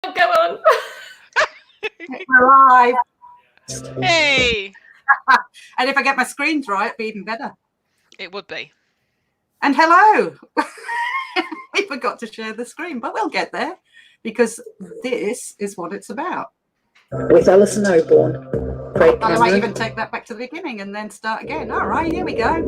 Go on. We're live. Hey! And if I get my screens right, it'd be even better. It would be. And hello. We forgot to share the screen, but we'll get there because this is what it's about. With Alison Osborne, Craig I might Cameron. even take that back to the beginning and then start again. All right, here we go.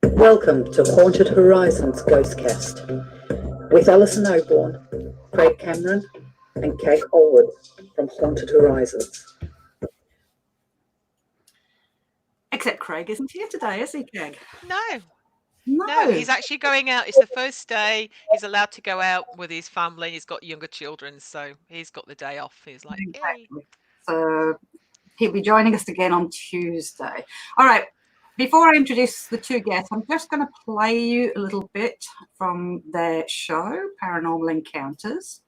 Welcome to Haunted Horizons GHOSTCAST with Alison Osborne, Craig Cameron, and Kag Holwood from Haunted Horizons. Except Craig isn't here today, is he, Kag? No, he's actually going out. It's the first day. He's allowed to go out with his family. He's got younger children, so he's got the day off. He's like, exactly. So he'll be joining us again on Tuesday. All right. Before I introduce the two guests, I'm just going to play you a little bit from their show, Paranormal Encounters.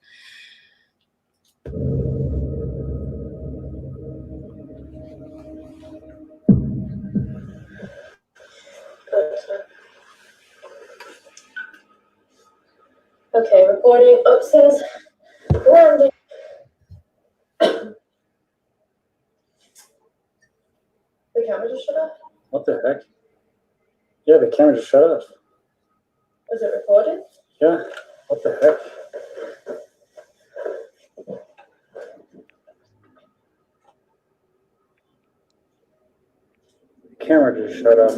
Okay, recording upstairs. Landing. The camera just shut off? What the heck? Yeah, the camera just shut off. Was it recording? Yeah, what the heck? The camera just shut off.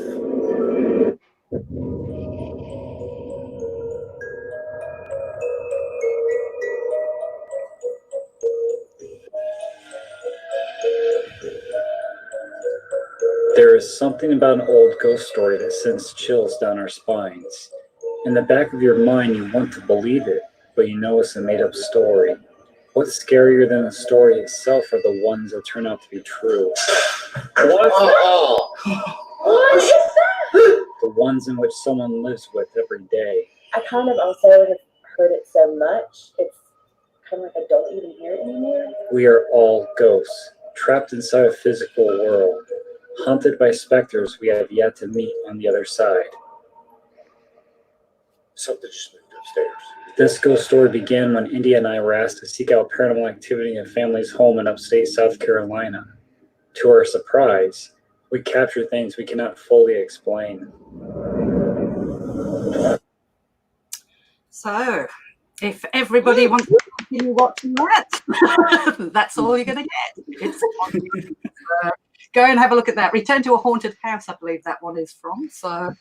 There is something about an old ghost story that sends chills down our spines. In the back of your mind, you want to believe it, but you know it's a made-up story. What's scarier than the story itself are the ones that turn out to be true. What is that? The ones in which someone lives with every day. I kind of also have heard it so much, it's kind of like I don't even hear it anymore. We are all ghosts, trapped inside a physical world, haunted by specters we have yet to meet on the other side. Something just moved upstairs. This ghost story began when India and I were asked to seek out paranormal activity in a family's home in upstate South Carolina. To our surprise, we captured things we cannot fully explain. So, if everybody wants to continue watching that, that's all you're going to get. It's go and have a look at that. Return to a Haunted House, I believe that one is from. So,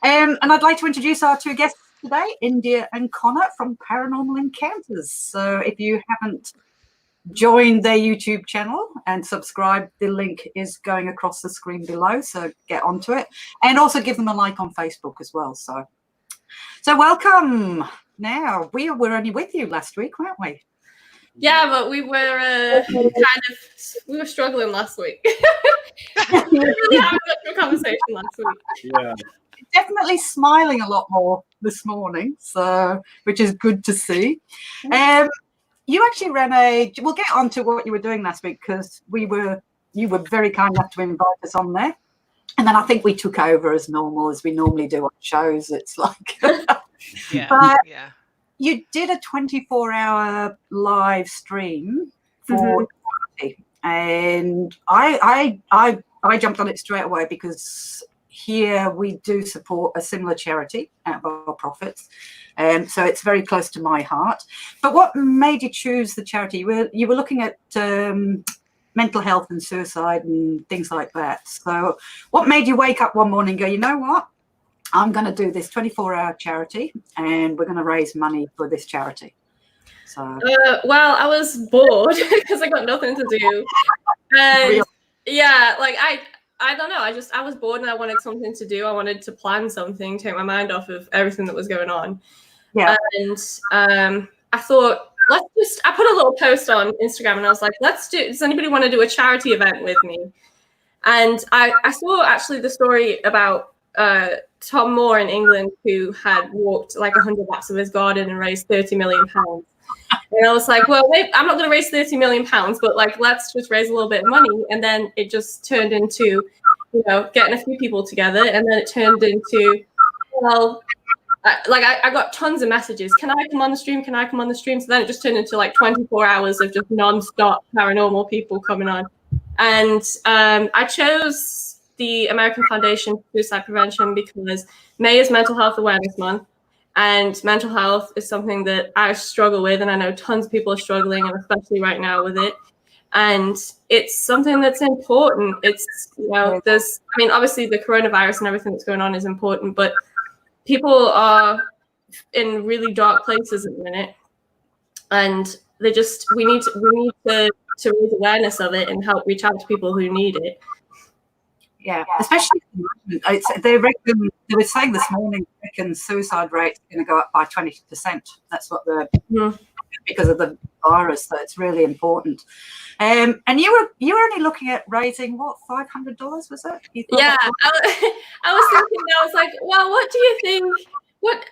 and I'd like to introduce our two guests today, India and Connor from Paranormal Encounters. So, if you haven't joined their YouTube channel and subscribed, the link is going across the screen below. So, get onto it, and also give them a like on Facebook as well. So welcome. Now we were only with you last week, weren't we? Yeah, but we were we were struggling last week. We really had a conversation last week. Yeah. Definitely smiling a lot more this morning, so which is good to see. You actually ran we'll get on to what you were doing last week because you were very kind enough to invite us on there. And then I think we took over as normal, as we normally do on shows. It's like yeah. But yeah. you did a 24-hour live stream for charity, and I jumped on it straight away because here we do support a similar charity out of our profits, and so it's very close to my heart. But what made you choose the charity? You were looking at mental health and suicide and things like that. So what made you wake up one morning and go, you know what? I'm going to do this 24-hour charity and we're going to raise money for this charity. So well, I was bored because I got nothing to do. And yeah, like I don't know. I was bored and I wanted something to do. I wanted to plan something, take my mind off of everything that was going on. Yeah. And I thought, I put a little post on Instagram and I was like, does anybody want to do a charity event with me? And I saw actually the story about Tom Moore in England who had walked like 100 laps of his garden and raised £30 million. And I was like, well, wait, I'm not going to raise £30 million, but like, let's just raise a little bit of money. And then it just turned into, getting a few people together, and then it turned into, well, I got tons of messages. Can I come on the stream? Can I come on the stream? So then it just turned into like 24 hours of just non-stop paranormal people coming on. And I chose the American Foundation for Suicide Prevention because May is Mental Health Awareness Month. And mental health is something that I struggle with. And I know tons of people are struggling, and especially right now with it. And it's something that's important. It's, obviously the coronavirus and everything that's going on is important, but people are in really dark places at the minute, and we need to raise awareness of it and help reach out to people who need it. Yeah, especially they were saying this morning, suicide rate's going to go up by 20%. That's what because of the virus. So it's really important. And you were only looking at raising what, $500 was it? Yeah, I was thinking. I was like, well, what do you think? What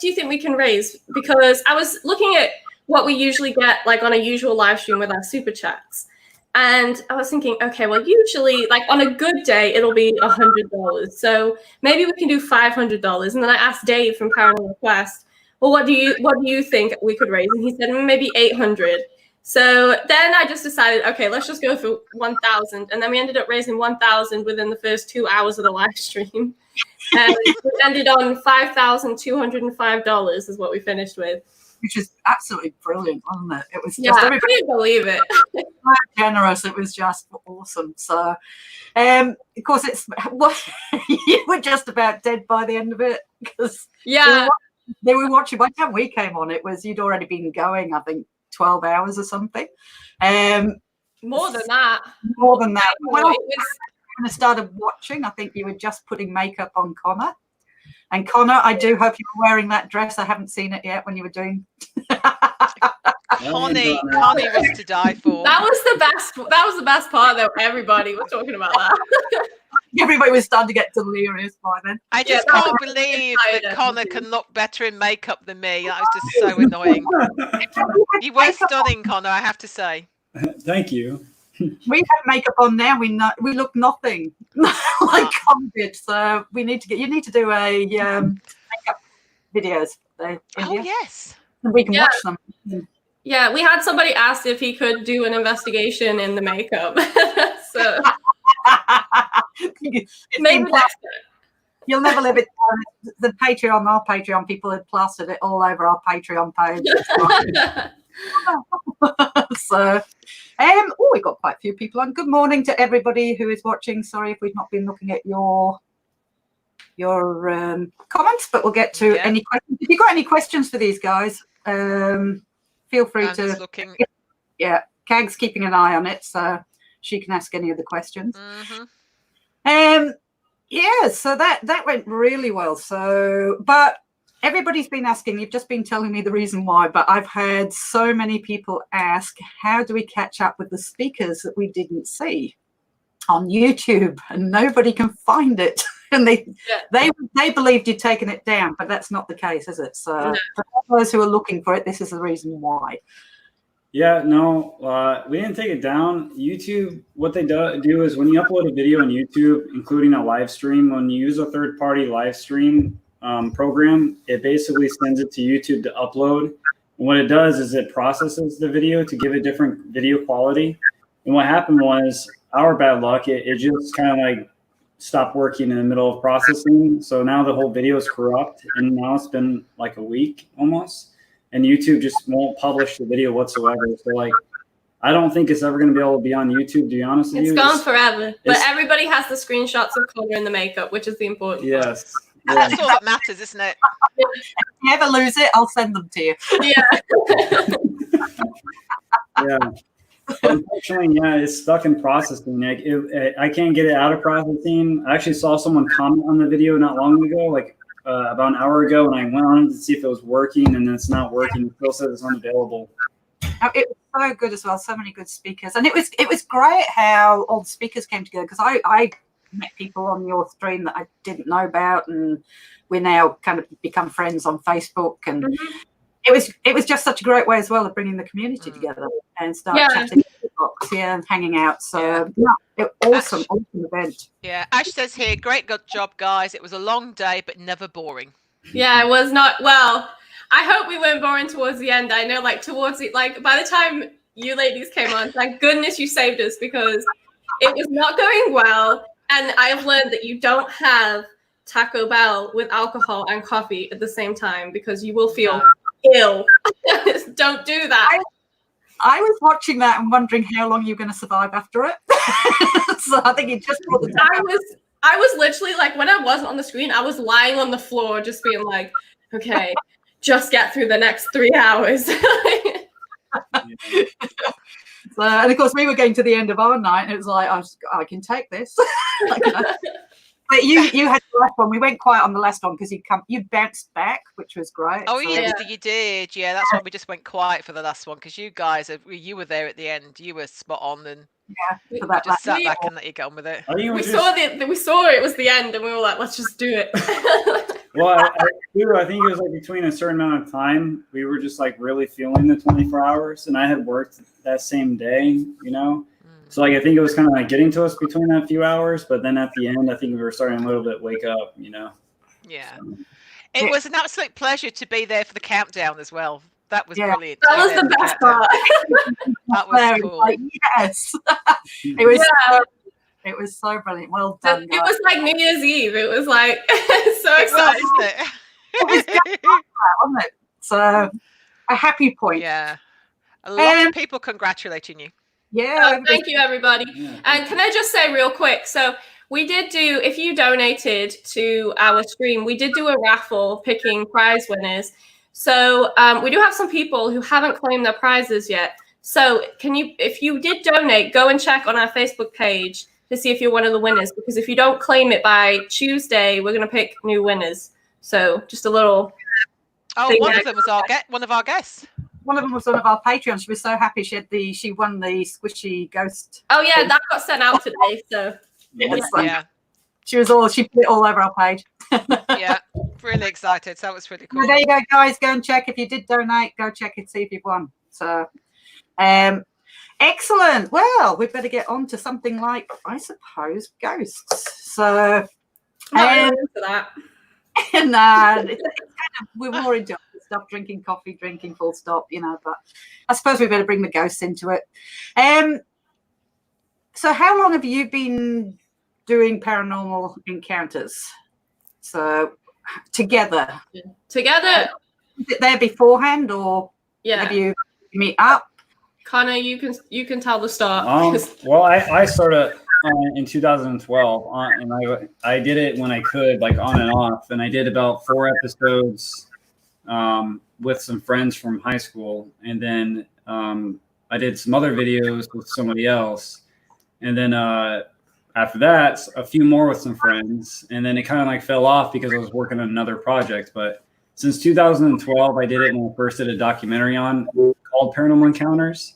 do you think we can raise? Because I was looking at what we usually get like on a usual live stream with our super chats. And I was thinking, okay, well, usually, like on a good day, it'll be $100. So maybe we can do $500. And then I asked Dave from Paranormal Quest, well, what do you think we could raise? And he said maybe 800. So then I just decided, okay, let's just go for 1,000. And then we ended up raising 1,000 within the first 2 hours of the live stream. And we ended on $5,205 is what we finished with. Which is absolutely brilliant, wasn't it? It was just I couldn't believe it. Generous. It was just awesome. So, of course, you were just about dead by the end of it because they were watching. By the time we came on, you'd already been going, I think, 12 hours or something. More than that. When I started watching, I think you were just putting makeup on Connor. And Connor, I do hope you were wearing that dress. I haven't seen it yet when you were doing. Connie was to die for. That was the best. That was the best part, though. Everybody was talking about that. Everybody was starting to get delirious by then. I just can't believe that Connor can look better in makeup than me. That was just so annoying. You were stunning, Connor, I have to say. Thank you. We have makeup on now. We look nothing like Connor did. So you need to do a makeup videos. Oh yes, and we can watch them. Yeah, we had somebody ask if he could do an investigation in the makeup. So maybe you'll never live it. The Patreon, our Patreon people had plastered it all over our Patreon page. So, we got quite a few people on. Good morning to everybody who is watching. Sorry if we've not been looking at your comments, but we'll get to any questions. If you've got any questions for these guys, feel free to. Looking. Yeah, Kag's keeping an eye on it, so she can ask any of the questions. Mm-hmm. So that went really well. So, but everybody's been asking, you've just been telling me the reason why, but I've had so many people ask, how do we catch up with the speakers that we didn't see on YouTube? And nobody can find it. And they believed you'd taken it down, but that's not the case, is it? So for those who are looking for it, this is the reason why. Yeah, no, we didn't take it down. YouTube, what they do is when you upload a video on YouTube, including a live stream, when you use a third-party live stream program, it basically sends it to YouTube to upload. And what it does is it processes the video to give it different video quality. And what happened was, our bad luck, it just kind of like stopped working in the middle of processing. So now the whole video is corrupt, and now it's been like a week almost, and YouTube just won't publish the video whatsoever. So like, I don't think it's ever going to be able to be on YouTube, to be honest with you. It's gone forever. But everybody has the screenshots of Connor in the makeup, which is the important part. Yes. Yeah. That's all that matters, isn't it? If you ever lose it, I'll send them to you. Yeah. Yeah. Unfortunately, it's stuck in processing. Like, I can't get it out of processing. I actually saw someone comment on the video not long ago, like about an hour ago, and I went on to see if it was working, and it's not working. It still says it's unavailable. Oh, it was so good as well. So many good speakers, and it was great how all the speakers came together, because I met people on your stream that I didn't know about, and we're now kind of become friends on Facebook, and it was just such a great way as well of bringing the community together and start chatting and hanging out. So awesome event. Yeah, Ash says here, great good job, guys. It was a long day, but never boring. Yeah, it was not. Well, I hope we weren't boring towards the end. I know, like towards it, like by the time you ladies came on, thank goodness you saved us, because it was not going well. And I have learned that you don't have Taco Bell with alcohol and coffee at the same time, because you will feel ill. Don't do that. I was watching that and wondering how long you're going to survive after it. So I think you just brought the time. I was literally like, when I wasn't on the screen, I was lying on the floor just being like, okay, just get through the next 3 hours. And of course, we were getting to the end of our night, and it was like, I can take this. But you had the last one. We went quiet on the last one because you bounced back, which was great. Oh, yeah, you did. Yeah, that's why we just went quiet for the last one, because you guys, you were there at the end. You were spot on, and we just sat back and let you get on with it. We saw it was the end, and we were like, let's just do it. Well, I think it was like between a certain amount of time, we were just like really feeling the 24 hours, and I had worked that same day, you know. So like I think it was kind of like getting to us between that few hours, but then at the end, I think we were starting a little bit wake up, you know. Yeah, so. It was an absolute pleasure to be there for the countdown as well. That was brilliant. That was the best part. That was cool. Like, yes, it was. It was so brilliant. Well done. It was like New Year's Eve. It was like so exciting. Wasn't it? So a happy point. Yeah, a lot of people congratulating you. Yeah. Thank you, everybody. Yeah. And can I just say real quick? So we did do, if you donated to our stream, we did do a raffle picking prize winners. So we do have some people who haven't claimed their prizes yet. So if you did donate, go and check on our Facebook page to see if you're one of the winners, because if you don't claim it by Tuesday, we're going to pick new winners. So just a little. Oh, one of them was one of our guests. One of them was one of our Patreons. She was so happy she won the squishy ghost. Oh yeah, that got sent out today. So she put it all over our page. Yeah, really excited. So that was really cool. So there you go, guys. Go and check if you did donate. Go check and see if you've won. So, excellent. Well, we better get on to something like, I suppose, ghosts. So, into that. And it's kind of, we're more into stuff, drinking coffee, drinking full stop, you know, but I suppose we better bring the ghosts into it. So how long have you been doing paranormal encounters? So together? Was it there beforehand, or have you meet up? Connor, you can tell the start. Well, I started in 2012, and I did it when I could, like on and off, and I did about 4 episodes with some friends from high school, and then I did some other videos with somebody else, and then after that, a few more with some friends, and then it kind of like fell off because I was working on another project. But since 2012, I did it when I first did a documentary called Paranormal Encounters.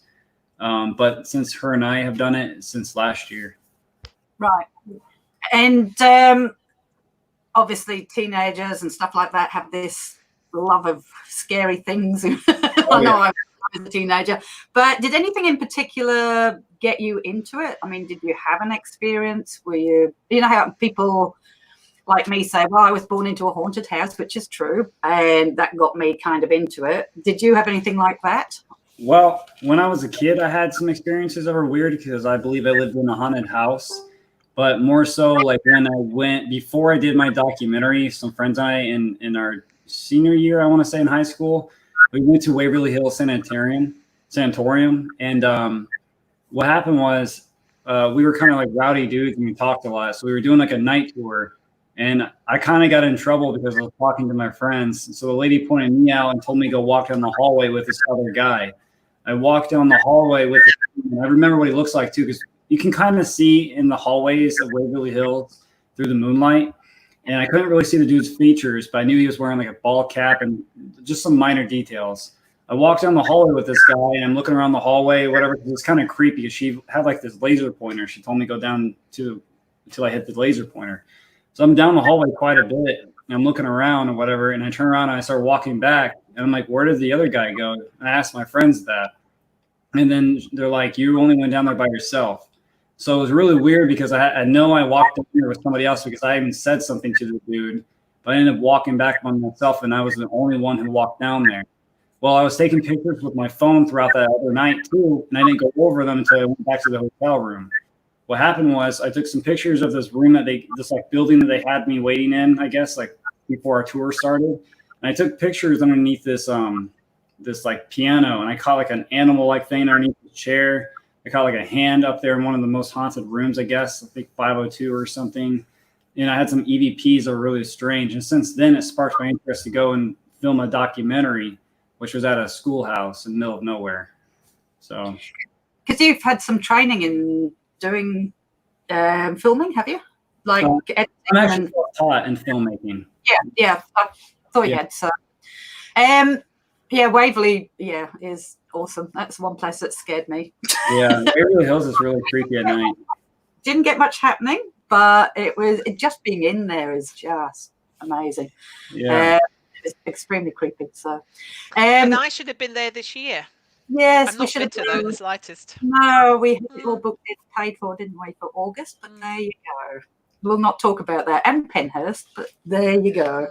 But since her and I have done it since last year. Right. And obviously teenagers and stuff like that have this love of scary things. I know I was a teenager. But did anything in particular get you into it? I mean, did you have an experience? Were you know how people like me say, well, I was born into a haunted house, which is true. And that got me kind of into it. Did you have anything like that? Well, when I was a kid, I had some experiences that were weird because I believe I lived in a haunted house. But more so like when before I did my documentary, some friends and I in our senior year, I want to say in high school, we went to Waverly Hills Sanitarium. And what happened was we were kind of like rowdy dudes and we talked a lot. So we were doing like a night tour. And I kind of got in trouble because I was talking to my friends. So the lady pointed me out and told me to go walk down the hallway with this other guy. I walked down the hallway with him, and I remember what he looks like too, because you can kind of see in the hallways of Waverly Hills through the moonlight. And I couldn't really see the dude's features, but I knew he was wearing like a ball cap and just some minor details. I walked down the hallway with this guy, and I'm looking around the hallway, whatever. It was kind of creepy because she had like this laser pointer. She told me to go down until I hit the laser pointer. So I'm down the hallway quite a bit, and I'm looking around or whatever, and I turn around and I start walking back. And I'm like, where did the other guy go? And I asked my friends that. And then they're like, you only went down there by yourself. So it was really weird because I know I walked in there with somebody else because I even said something to the dude. But I ended up walking back by myself, and I was the only one who walked down there. Well, I was taking pictures with my phone throughout that other night too, and I didn't go over them until I went back to the hotel room. What happened was I took some pictures of this room this like building that they had me waiting in, I guess, like before our tour started. And I took pictures underneath this like piano, and I caught like an animal like thing underneath the chair. I caught like a hand up there in one of the most haunted rooms, I guess, I think 502 or something. And I had some EVPs that were really strange. And since then, it sparked my interest to go and film a documentary, which was at a schoolhouse in the middle of nowhere. So, because you've had some training in doing filming, have you? Like, I'm actually taught in filmmaking. Yeah, I thought you had. So, Waverley, is awesome. That's one place that scared me. Yeah, Waverly Hills is really creepy at night. Didn't get much happening, but it just being in there is just amazing. Yeah. It's extremely creepy. So, and I should have been there this year. Yes, I'm not bitter though, the slightest. No, we had it all booked in, paid for, didn't we, for August? But there you go. We'll not talk about that. And Penhurst, but there you go.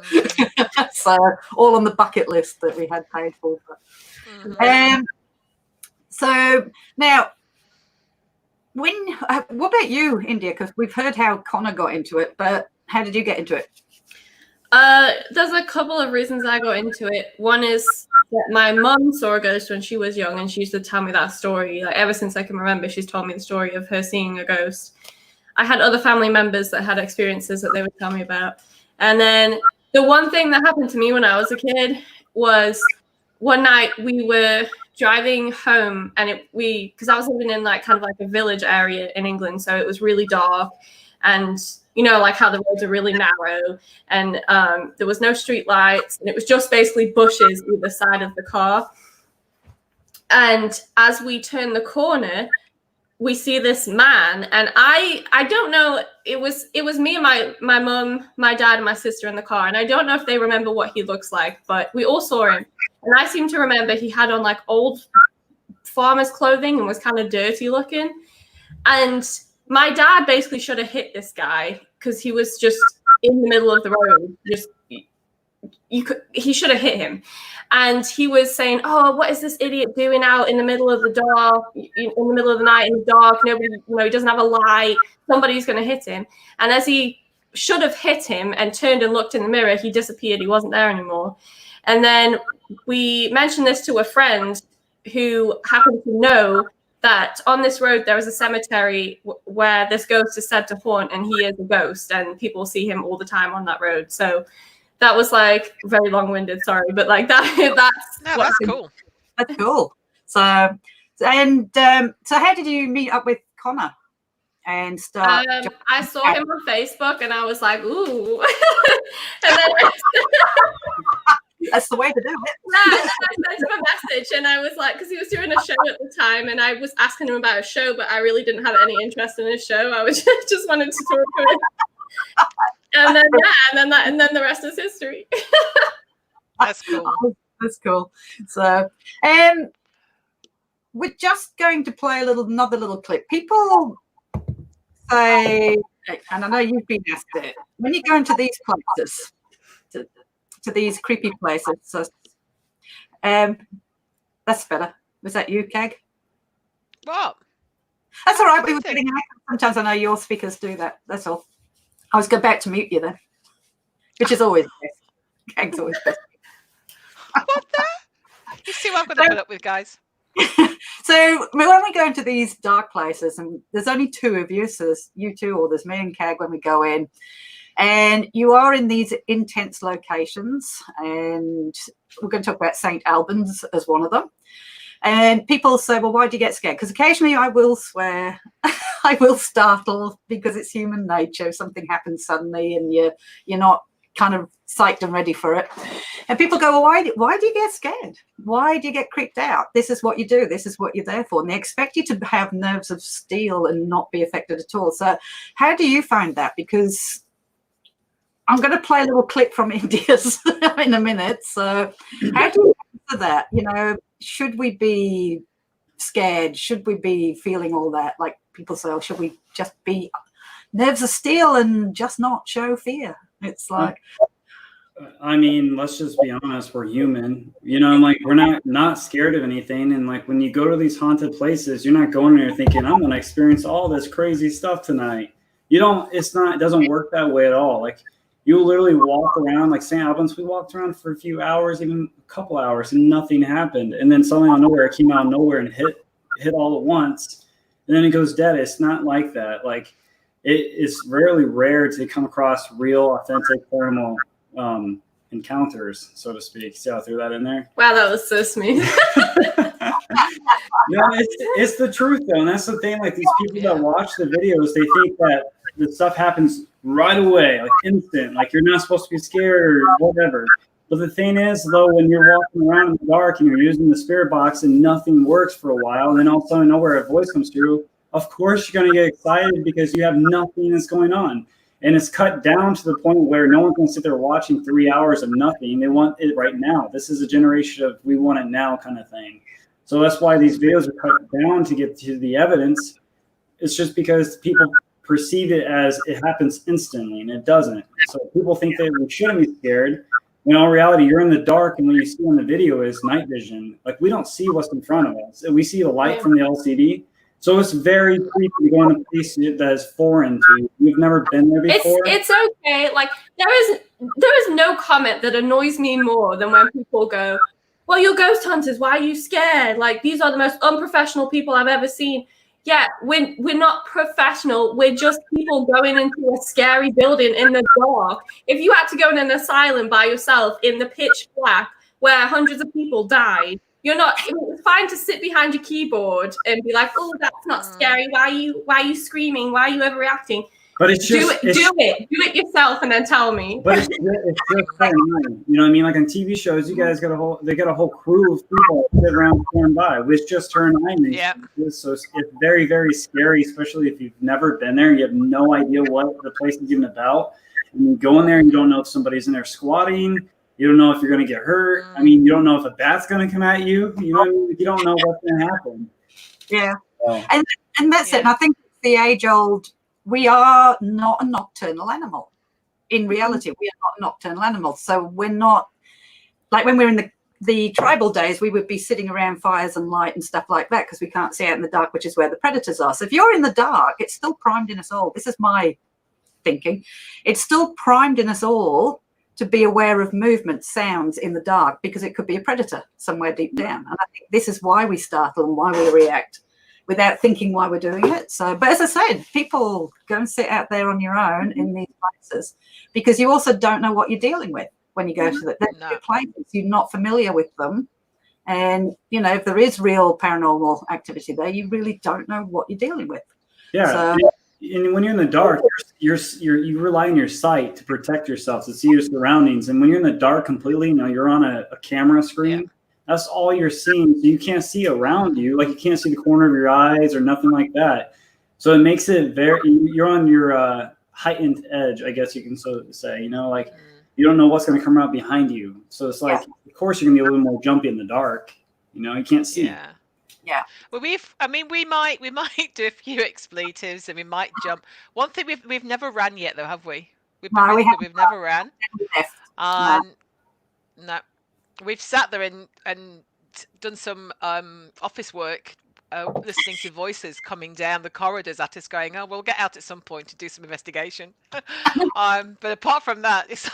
So all on the bucket list that we had paid for. So now, what about you, India? Because we've heard how Connor got into it, but how did you get into it? There's a couple of reasons I got into it. One is that my mum saw a ghost when she was young, and she used to tell me that story. Like, ever since I can remember, she's told me the story of her seeing a ghost. I had other family members that had experiences that they would tell me about. And then the one thing that happened to me when I was a kid was one night we were driving home, and because I was living in like kind of like a village area in England, so it was really dark, and you know, like how the roads are really narrow, and there was no street lights, and it was just basically bushes either side of the car. And as we turn the corner, we see this man, and I don't know, it was me and my mum, my dad, and my sister in the car, and I don't know if they remember what he looks like, but we all saw him, and I seem to remember he had on like old farmer's clothing and was kind of dirty looking, and my dad basically should have hit this guy because he was just in the middle of the road. He should have hit him. And he was saying, oh, what is this idiot doing out in the middle of the dark, in the middle of the night in the dark? Nobody, he doesn't have a light. Somebody's going to hit him. And as he should have hit him and turned and looked in the mirror, he disappeared. He wasn't there anymore. And then we mentioned this to a friend who happened to know that on this road there is a cemetery where this ghost is said to haunt, and he is a ghost, and people see him all the time on that road. So that was like very long-winded, sorry, but like that's cool. That's cool. So how did you meet up with Connor and start? I saw him on Facebook, and I was like, ooh. And then that's the way to do it. Yeah, and then I sent him a message, and I was like, because he was doing a show at the time, and I was asking him about a show, but I really didn't have any interest in his show. I was just wanted to talk to him. And then the rest is history. That's cool. That's cool. So, we're just going to play another little clip. People say, and I know you've been asked it, when you go into these places, to these creepy places. So, that's better. Was that you, Kag? What? That's all right. We were getting out. Sometimes I know your speakers do that. That's all. I was going back to mute you then, which is always best. Kag's always best. What the? You see what I've got to put up with, guys. So when we go into these dark places, and there's only two of you, so there's you two or there's me and Kag when we go in, and you are in these intense locations, and we're going to talk about St. Albans as one of them. And people say, well, why do you get scared? Because occasionally I will swear, I will startle, because it's human nature. Something happens suddenly and you're not kind of psyched and ready for it. And people go, well, why do you get scared? Why do you get creeped out? This is what you do. This is what you're there for. And they expect you to have nerves of steel and not be affected at all. So how do you find that? Because I'm going to play a little clip from India's in a minute. So how do you to that, you know, should we be scared? Should we be feeling all that? Like people say, oh, should we just be nerves of steel and just not show fear? It's like, I mean, let's just be honest, we're human, you know, like we're not scared of anything. And like when you go to these haunted places, you're not going there thinking, I'm going to experience all this crazy stuff tonight. You don't, it doesn't work that way at all. Like you literally walk around, like St. Albans, we walked around for a few hours, even a couple hours, and nothing happened. And then suddenly out of nowhere, it came out of nowhere and hit all at once. And then it goes dead. It's not like that. Like it's rare to come across real, authentic paranormal encounters, so to speak. See how I threw that in there? Wow, that was so smooth. No, it's the truth though, and that's the thing. Like these people that watch the videos, they think that the stuff happens right away, like instant, like you're not supposed to be scared or whatever. But the thing is, though, when you're walking around in the dark and you're using the spirit box and nothing works for a while, and then all of a sudden nowhere a voice comes through, of course you're going to get excited because you have nothing that's going on. And it's cut down to the point where no one can sit there watching 3 hours of nothing. They want it right now. This is a generation of we want it now kind of thing. So that's why these videos are cut down to get to the evidence. It's just because people perceive it as it happens instantly, and it doesn't. So people think that we shouldn't be scared. When in all reality, you're in the dark, and what you see on the video is night vision. Like we don't see what's in front of us. We see the light from the LCD. So it's very creepy to go in a place that is foreign to you. You've never been there before. It's okay. Like there is no comment that annoys me more than when people go, well, you're ghost hunters. Why are you scared? Like these are the most unprofessional people I've ever seen. Yeah, we're not professional. We're just people going into a scary building in the dark. If you had to go in an asylum by yourself in the pitch black where hundreds of people died, it's fine to sit behind your keyboard and be like, oh, that's not scary. Why are you screaming? Why are you overreacting? But it's just do it yourself and then tell me. But it's just so annoying. You know what I mean? Like on TV shows, you guys got a whole crew of people that sit around stand by with just her and I. Yeah. So it's very, very scary, especially if you've never been there and you have no idea what the place is even about. And you go in there and you don't know if somebody's in there squatting. You don't know if you're going to get hurt. I mean, you don't know if a bat's going to come at you. You know, you don't know what's going to happen. Yeah. And that's it. And I think it's the age-old, we are not a nocturnal animal. In reality, we are not nocturnal animals. So we're not, like when we're in the tribal days, we would be sitting around fires and light and stuff like that because we can't see out in the dark, which is where the predators are. So if you're in the dark, it's still primed in us all. This is my thinking. It's still primed in us all to be aware of movement, sounds in the dark, because it could be a predator somewhere deep down. And I think this is why we startle and why we react without thinking why we're doing it. So, but as I said, people go and sit out there on your own in these places because you also don't know what you're dealing with when you go to the places. You're not familiar with them. And, you know, if there is real paranormal activity there, you really don't know what you're dealing with. Yeah. So, and when you're in the dark, you rely on your sight to protect yourself, to see your surroundings. And when you're in the dark completely, you know, you're on a camera screen. Yeah. That's all you're seeing. So you can't see around you. Like you can't see the corner of your eyes or nothing like that. So it makes it you're on your heightened edge, I guess you can so say, you know, like you don't know what's going to come out behind you. So it's like, of course you're going to be a little more jumpy in the dark. You know, you can't see. Yeah. Yeah. Well, we might do a few expletives and we might jump. One thing we've never ran yet though, have we? We've never ran. No. We've sat there and done some office work, listening to voices coming down the corridors at us going, oh, we'll get out at some point to do some investigation. But apart from that, it's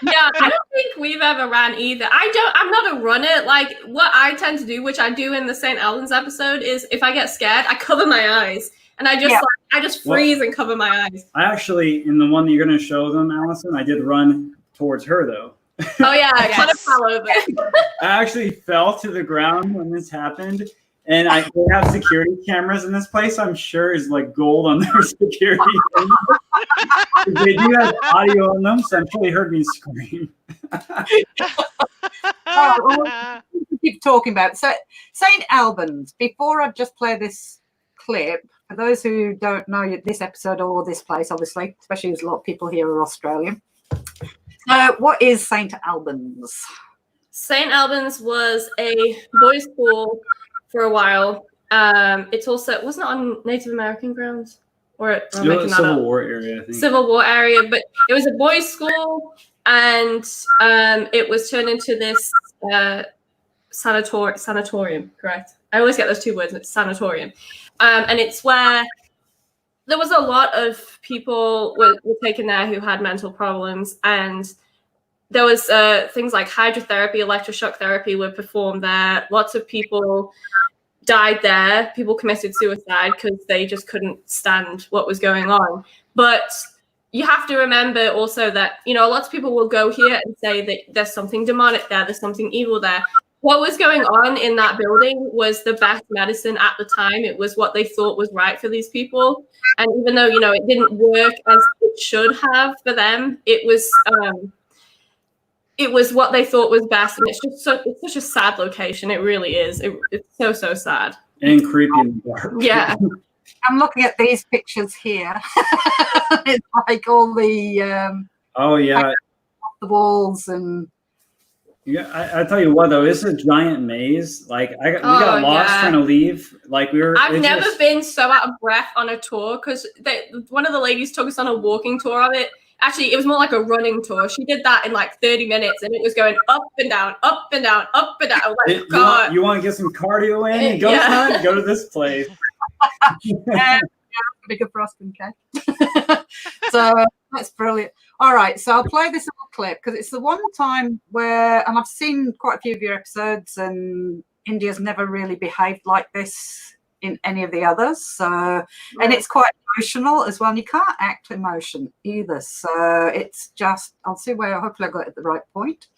yeah, I don't think we've ever ran either. I'm not a runner. Like what I tend to do, which I do in the St. Albans episode, is if I get scared, I cover my eyes and I just freeze and cover my eyes. I actually, in the one that you're going to show them, Allison, I did run towards her though. Oh yeah, I kind of fell over. I actually fell to the ground when this happened. And they have security cameras in this place. I'm sure is like gold on their security. They do have audio on them, so I'm sure they heard me scream. Keep talking about so St. Albans. Before I just play this clip, for those who don't know this episode or this place, obviously, especially as a lot of people here are Australian. So, what is St. Albans? St. Albans was a boys' school for a while. It's also wasn't it on Native American grounds, or It was Civil War area, I think. Civil War area, but it was a boys' school, and it was turned into this sanatorium. Correct. I always get those two words. It's sanatorium, and it's where there was a lot of people were taken there who had mental problems, and there was things like hydrotherapy, electroshock therapy were performed there. Lots of people died there. People committed suicide because they just couldn't stand what was going on. But you have to remember also that, lots of people will go here and say that there's something demonic there, there's something evil there. What was going on in that building was the best medicine at the time. It was what they thought was right for these people. And even though, it didn't work as it should have for them, it was what they thought was best. And it's such a sad location. It really is. It's so sad. And creepy in the dark. Yeah. I'm looking at these pictures here. It's like all the the walls and. Yeah, I tell you what though, it's a giant maze. Like we got lost trying to leave. Like I've never been so out of breath on a tour because one of the ladies took us on a walking tour of it. Actually, it was more like a running tour. She did that in like 30 minutes, and it was going up and down, up and down, up and down. Like, God. You want to get some cardio in and ghost hunt? Go to this place. Bigger for us than Kag. So that's brilliant. All right, so I'll play this little clip because it's the one time where, and I've seen quite a few of your episodes, and India's never really behaved like this in any of the others. So, and it's quite emotional as well. And you can't act emotion either. So it's just, I'll see where, hopefully I got it at the right point.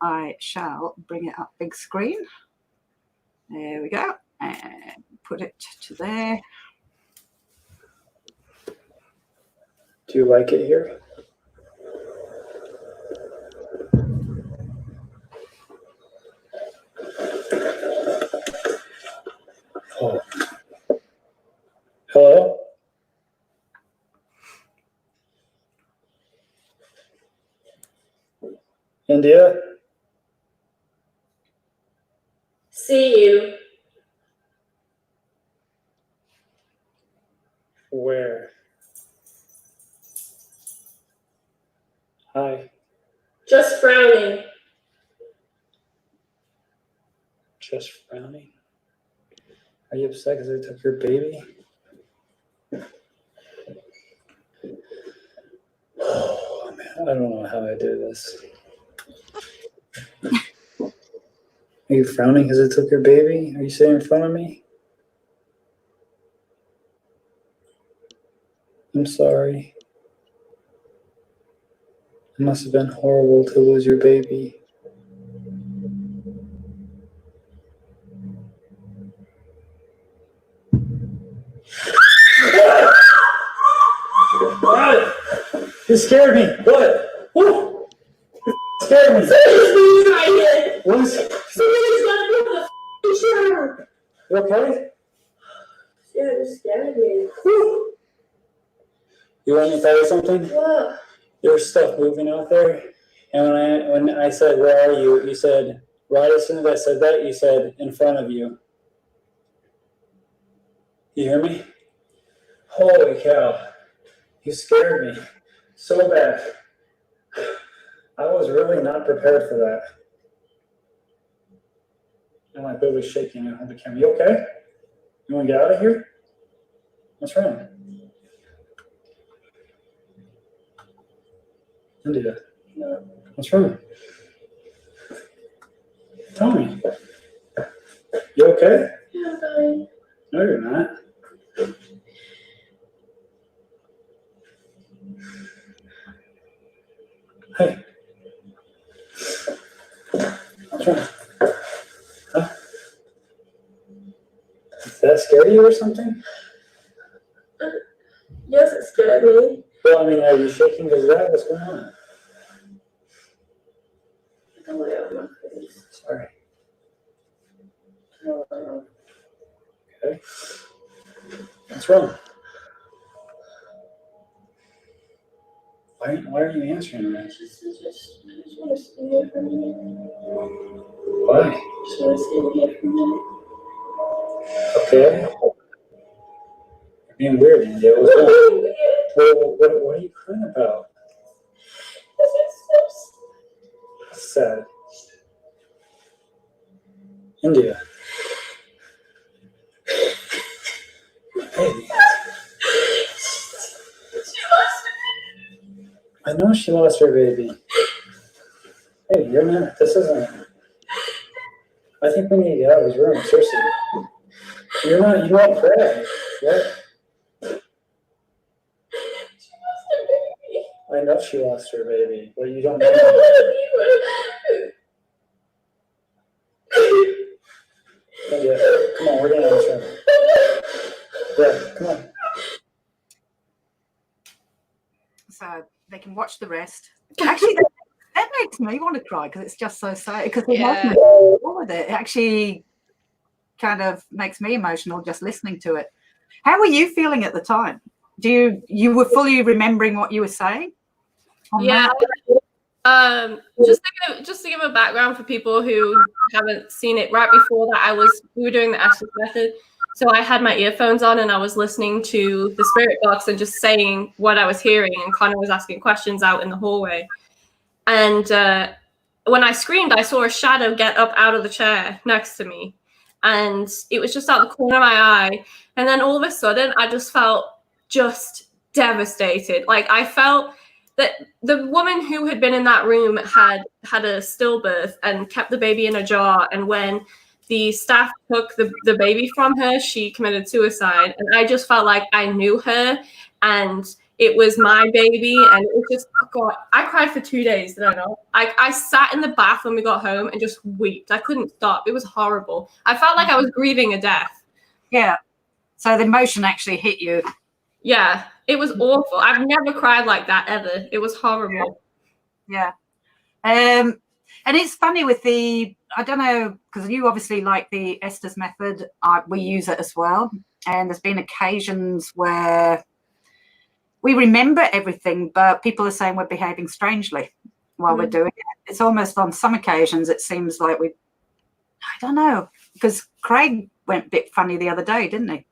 I shall bring it up big screen. There we go. And put it to there. Do you like it here? Oh. Hello? India? See you. Where? Hi. Just frowning. Just frowning? Are you upset because I took your baby? Oh, man, I don't know how I do this. Are you frowning because I took your baby? Are you sitting in front of me? I'm sorry. It must have been horrible to lose your baby. You scared me. What? Woo! You scared me. Somebody's right here. What is? Somebody's gonna be on the shower. You okay? Yeah, it scared me. Woo! You want me to tell you something? What? There's stuff moving out there. And when I said, where are you? You said, right as soon as I said that, you said, in front of you. You hear me? Holy cow. You scared me so bad. I was really not prepared for that. And my baby's shaking on the camera. You okay? You want to get out of here? What's wrong? India. No. What's wrong? Tell me. You okay? Yeah, I'm fine. No, you're not. Hey. What's wrong? Huh? Did that scare you or something? Yes, it scared me. Well, I mean, are you shaking because of that? What's going on? Don't lay on my face. Sorry. Oh, Okay. What's wrong? Why aren't you answering I that? just want to wants to hear from you. Why? She wants to hear from you. Okay. You're being weird, India. What's wrong? Well, what are you crying about? Sad. India. Hey. I know she lost her baby. Hey, you're not. This isn't. I think we need to get out of his room. Seriously. You're not. You don't cry. What? I know she lost her baby, but you don't know. India, come on, we're getting out of this room. Yeah, come on. So they can watch the rest. Actually, that makes me want to cry because it's just so sad. Because Yeah. all of it actually kind of makes me emotional just listening to it. How were you feeling at the time? You were fully remembering what you were saying? Yeah. Just to give a background for people who haven't seen it, right before that we were doing the Estes method. So I had my earphones on and I was listening to the spirit box and just saying what I was hearing, and Connor was asking questions out in the hallway. And when I screamed, I saw a shadow get up out of the chair next to me, and it was just out the corner of my eye. And then all of a sudden I just felt just devastated. Like I felt that the woman who had been in that room had a stillbirth and kept the baby in a jar. And when the staff took the baby from her, she committed suicide. And I just felt like I knew her and it was my baby. And it was just, oh God, I cried for 2 days. I don't know. I sat in the bath when we got home and just wept. I couldn't stop. It was horrible. I felt like I was grieving a death. Yeah. So the emotion actually hit you. Yeah, it was awful. I've never cried like that ever. It was horrible. Yeah. And it's funny with I don't know, because you obviously like the Estes method. We use it as well. And there's been occasions where we remember everything, but people are saying we're behaving strangely while we're doing it. It's almost on some occasions, it seems like I don't know, because Craig went a bit funny the other day, didn't he?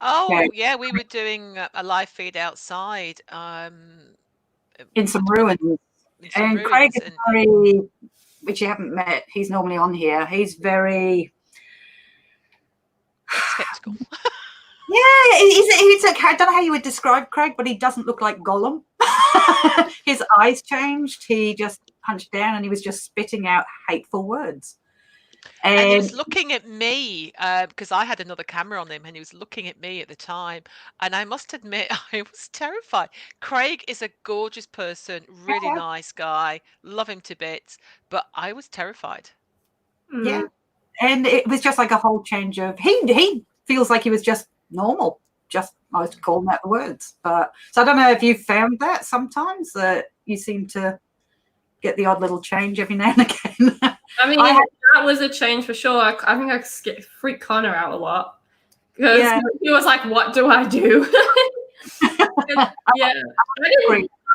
Oh, yeah, we were doing a live feed outside. In some ruins. And Craig is very, which you haven't met, he's normally on here. He's very skeptical. Yeah, he's like, I don't know how you would describe Craig, but he doesn't look like Gollum. His eyes changed. He just hunched down and he was just spitting out hateful words. And he was looking at me because I had another camera on him, and he was looking at me at the time. And I must admit, I was terrified. Craig is a gorgeous person, really nice guy, love him to bits, but I was terrified. Yeah, and it was just like a whole change of. He feels like he was just normal. Just I was calling out the words, but so I don't know if you found that sometimes that you seem to get the odd little change every now and again. I mean, that was a change for sure. I think I freaked Connor out a lot because he was like, "What do I do?"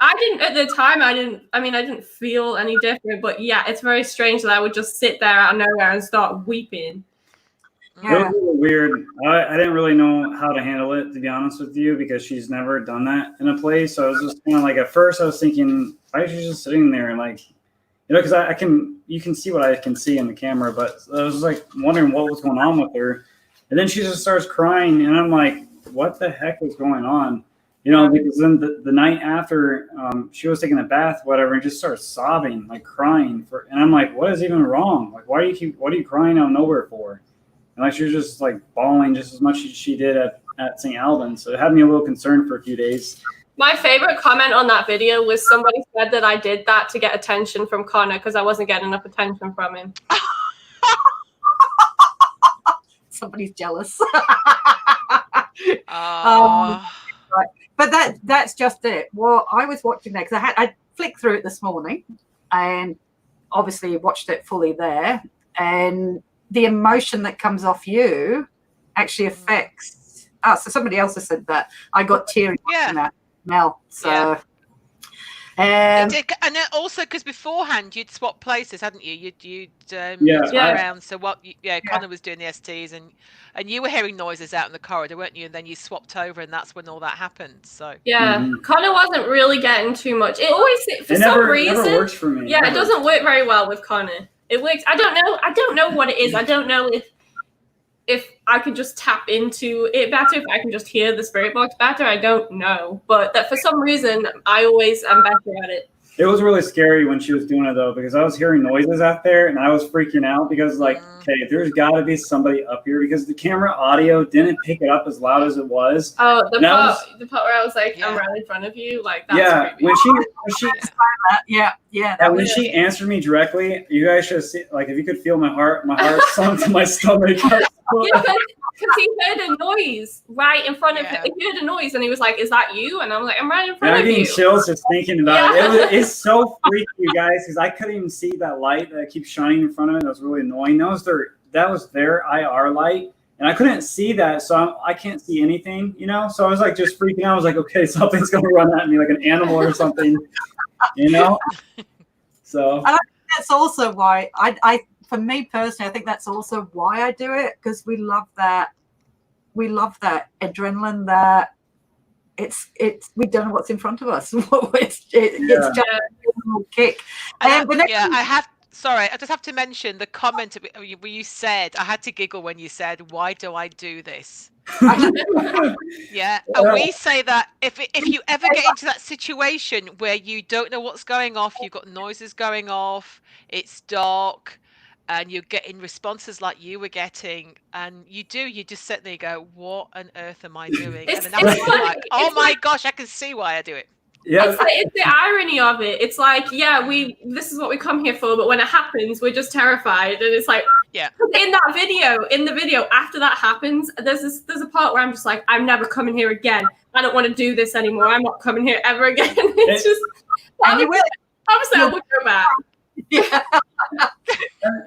I didn't at the time. I didn't feel any different. But yeah, it's very strange that I would just sit there out of nowhere and start weeping. Yeah. It was really weird. I didn't really know how to handle it, to be honest with you, because she's never done that in a place. So I was just kind of like, at first I was thinking, why is she just sitting there? And like, you know, because you can see what I can see in the camera, but I was like wondering what was going on with her. And then she just starts crying, and I'm like, what the heck is going on? You know, because then the night after she was taking a bath, whatever, and just starts sobbing, like crying and I'm like, what is even wrong? Like, what are you crying out of nowhere for? And like she was just like bawling just as much as she did at St. Alban. So it had me a little concerned for a few days. My favorite comment on that video was somebody said that I did that to get attention from Connor because I wasn't getting enough attention from him. Somebody's jealous. But that's just it. Well, I was watching that because I flicked through it this morning and obviously watched it fully there. And the emotion that comes off you actually affects us. So somebody else has said that. I got teary watching that, Mel. So It did, and then also because beforehand you'd swap places, hadn't you? You'd swap around. So Connor was doing the STs, and you were hearing noises out in the corridor, weren't you? And then you swapped over, and that's when all that happened. So Connor wasn't really getting too much. It always some reason never works for me. Yeah, it doesn't work very well with Connor. It works. I don't know what it is. I don't know if I could just tap into it better, if I can just hear the spirit box better, I don't know. But that for some reason, I always am better at it. It was really scary when she was doing it, though, because I was hearing noises out there, and I was freaking out because, like, okay, there's got to be somebody up here, because the camera audio didn't pick it up as loud as it was. Oh, the part where I was like, I'm right in front of you, like, that's creepy. When she answered me directly, you guys should see, like, if you could feel my heart sunk to my stomach. Because he heard a noise right in front of him. He heard a noise and he was like, "Is that you?" And I'm like, "I'm right in front of you." I'm getting chills just thinking about it. It's so freaky, you guys, because I couldn't even see that light that keeps shining in front of it. That was really annoying. That was their IR light, and I couldn't see that, so I can't see anything, you know. So I was like just freaking out. I was like, okay, something's gonna run at me like an animal or something, you know. So I think that's also why for me personally, I think that's also why I do it, because we love that adrenaline, that it's we don't know what's in front of us. It's just a kick. I just have to mention the comment where you said, I had to giggle when you said, "Why do I do this?" Yeah, and we say that if you ever get into that situation where you don't know what's going off, you've got noises going off, it's dark, and you're getting responses like you were getting, and you just sit there and go, "What on earth am I doing?" And then that's like, "Oh my gosh, I can see why I do it." Yeah, it's the irony of it. It's like, this is what we come here for, but when it happens, we're just terrified. And it's like, in the video, after that happens, there's a part where I'm just like, I'm never coming here again. I don't want to do this anymore. I'm not coming here ever again. It's just, obviously I would go back. Yeah.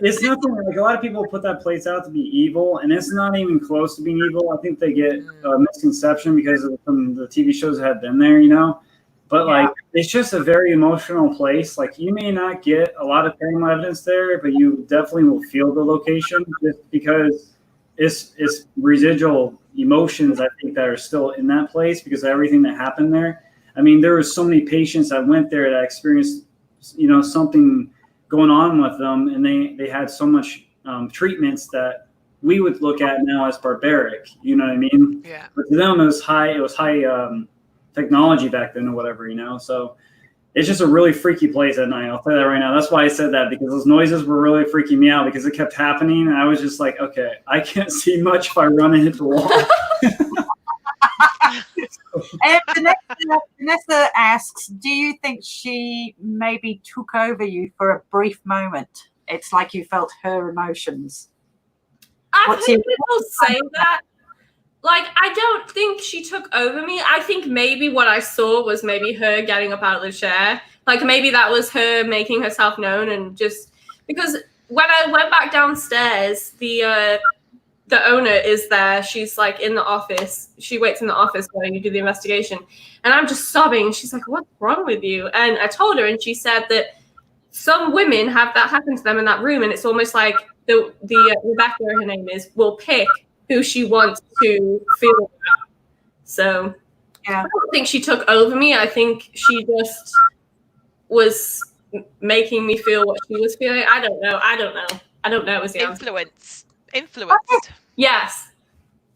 It's nothing, like, a lot of people put that place out to be evil, and it's not even close to being evil. I think they get a misconception because of some of the TV shows that have been there, you know. But like, it's just a very emotional place. Like, you may not get a lot of paranormal evidence there, but you definitely will feel the location, just because it's residual emotions, I think, that are still in that place because of everything that happened there. I mean, there were so many patients that went there that experienced, you know, something going on with them, and they had so much treatments that we would look at now as barbaric. You know what I mean? Yeah. But to them, it was high technology back then or whatever, you know. So it's just a really freaky place at night. I'll tell you that right now. That's why I said that, because those noises were really freaking me out because it kept happening, and I was just like, okay, I can't see much if I run into the wall. And Vanessa asks, do you think she maybe took over you for a brief moment? It's like you felt her emotions. I've heard people say that. Like, I don't think she took over me. I think maybe what I saw was maybe her getting up out of the chair. Like, maybe that was her making herself known, and just because when I went back downstairs, the owner is there. She's like in the office. She waits in the office while you do the investigation. And I'm just sobbing. She's like, "What's wrong with you?" And I told her, and she said that some women have that happen to them in that room. And it's almost like the Rebecca, her name is, will pick who she wants to feel about. So I don't think she took over me. I think she just was making me feel what she was feeling. I don't know. It was the Influenced. Yes.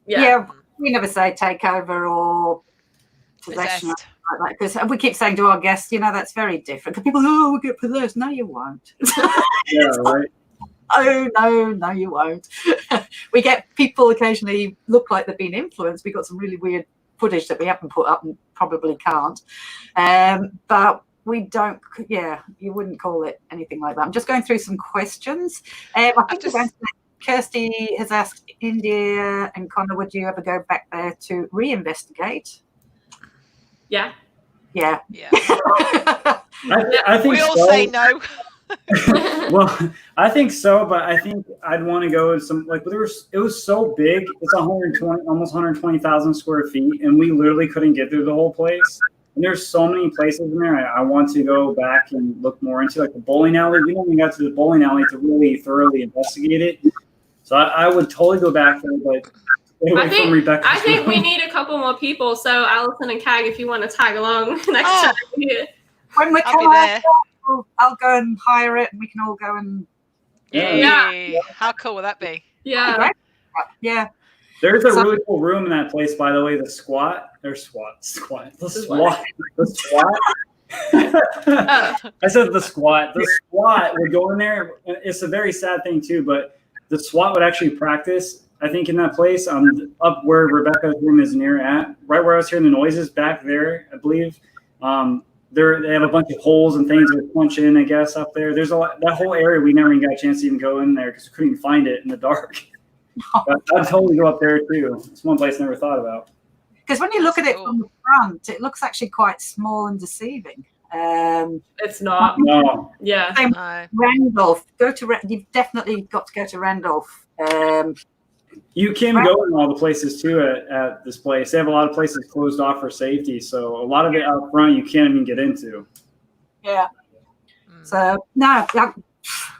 Yeah. We never say take over or possession like that, because we keep saying to our guests, you know, that's very different. Because people, we'll get possessed. No, you won't. Yeah, right. Oh, no, you won't. We get people occasionally look like they've been influenced. We've got some really weird footage that we haven't put up and probably can't. But we don't, you wouldn't call it anything like that. I'm just going through some questions. I think Kirsty has asked, India and Connor, would you ever go back there to reinvestigate? Yeah. Yeah. I think we all so. say no. Well, I think so, but I think I'd want to go to some, like, it was so big. It's almost 120,000 square feet, and we literally couldn't get through the whole place. And there's so many places in there I want to go back and look more into, like the bowling alley. We haven't even got to the bowling alley to really thoroughly investigate it. So I would totally go back there, but stay away from Rebecca's I think we room. need a couple more people. So Alison and Kag, if you want to tag along next Oh. time here. When we I'll be come out, there. I'll go and hire it, and we can all go and Yay. How cool would that be? Yeah. great. Yeah. There's a So- really cool room in that place, by the way. The squat. The SWAT. I said the squat. The SWAT would go in there. It's a very sad thing too, but the SWAT would actually practice. I think in that place, up where Rebecca's room is near at, right where I was hearing the noises back there, I believe. They have a bunch of holes and things to punch in, I guess, up there. There's a lot, that whole area we never even got a chance to even go in there because we couldn't even find it in the dark. I'd totally go up there too. It's one place I never thought about. Because when you look at it from the front, it looks actually quite small and deceiving. It's not. No. Yeah. No. Randolph, you've definitely got to go to Randolph. You can go in all the places too at this place. They have a lot of places closed off for safety, so a lot of it out front you can't even get into. Yeah. So no,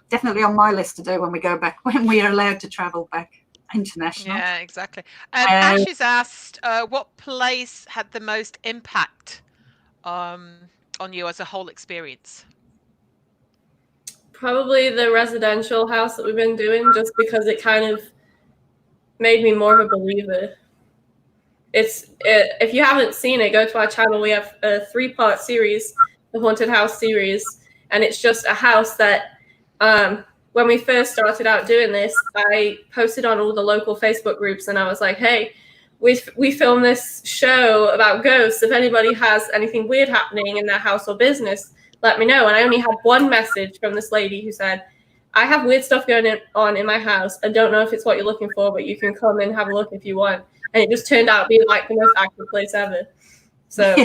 definitely on my list to do when we go back, when we are allowed to travel back international. Yeah, exactly. Ash has asked, what place had the most impact on you as a whole experience? Probably the residential house that we've been doing, just because it kind of made me more of a believer. If you haven't seen it, go to our channel. We have a 3-part series, the Haunted House series, and it's just a house that when we first started out doing this, I posted on all the local Facebook groups, and I was like, hey, we filmed this show about ghosts. If anybody has anything weird happening in their house or business, let me know. And I only had one message from this lady who said, I have weird stuff going on in my house. I don't know if it's what you're looking for, but you can come and have a look if you want. And it just turned out being like the most active place ever. So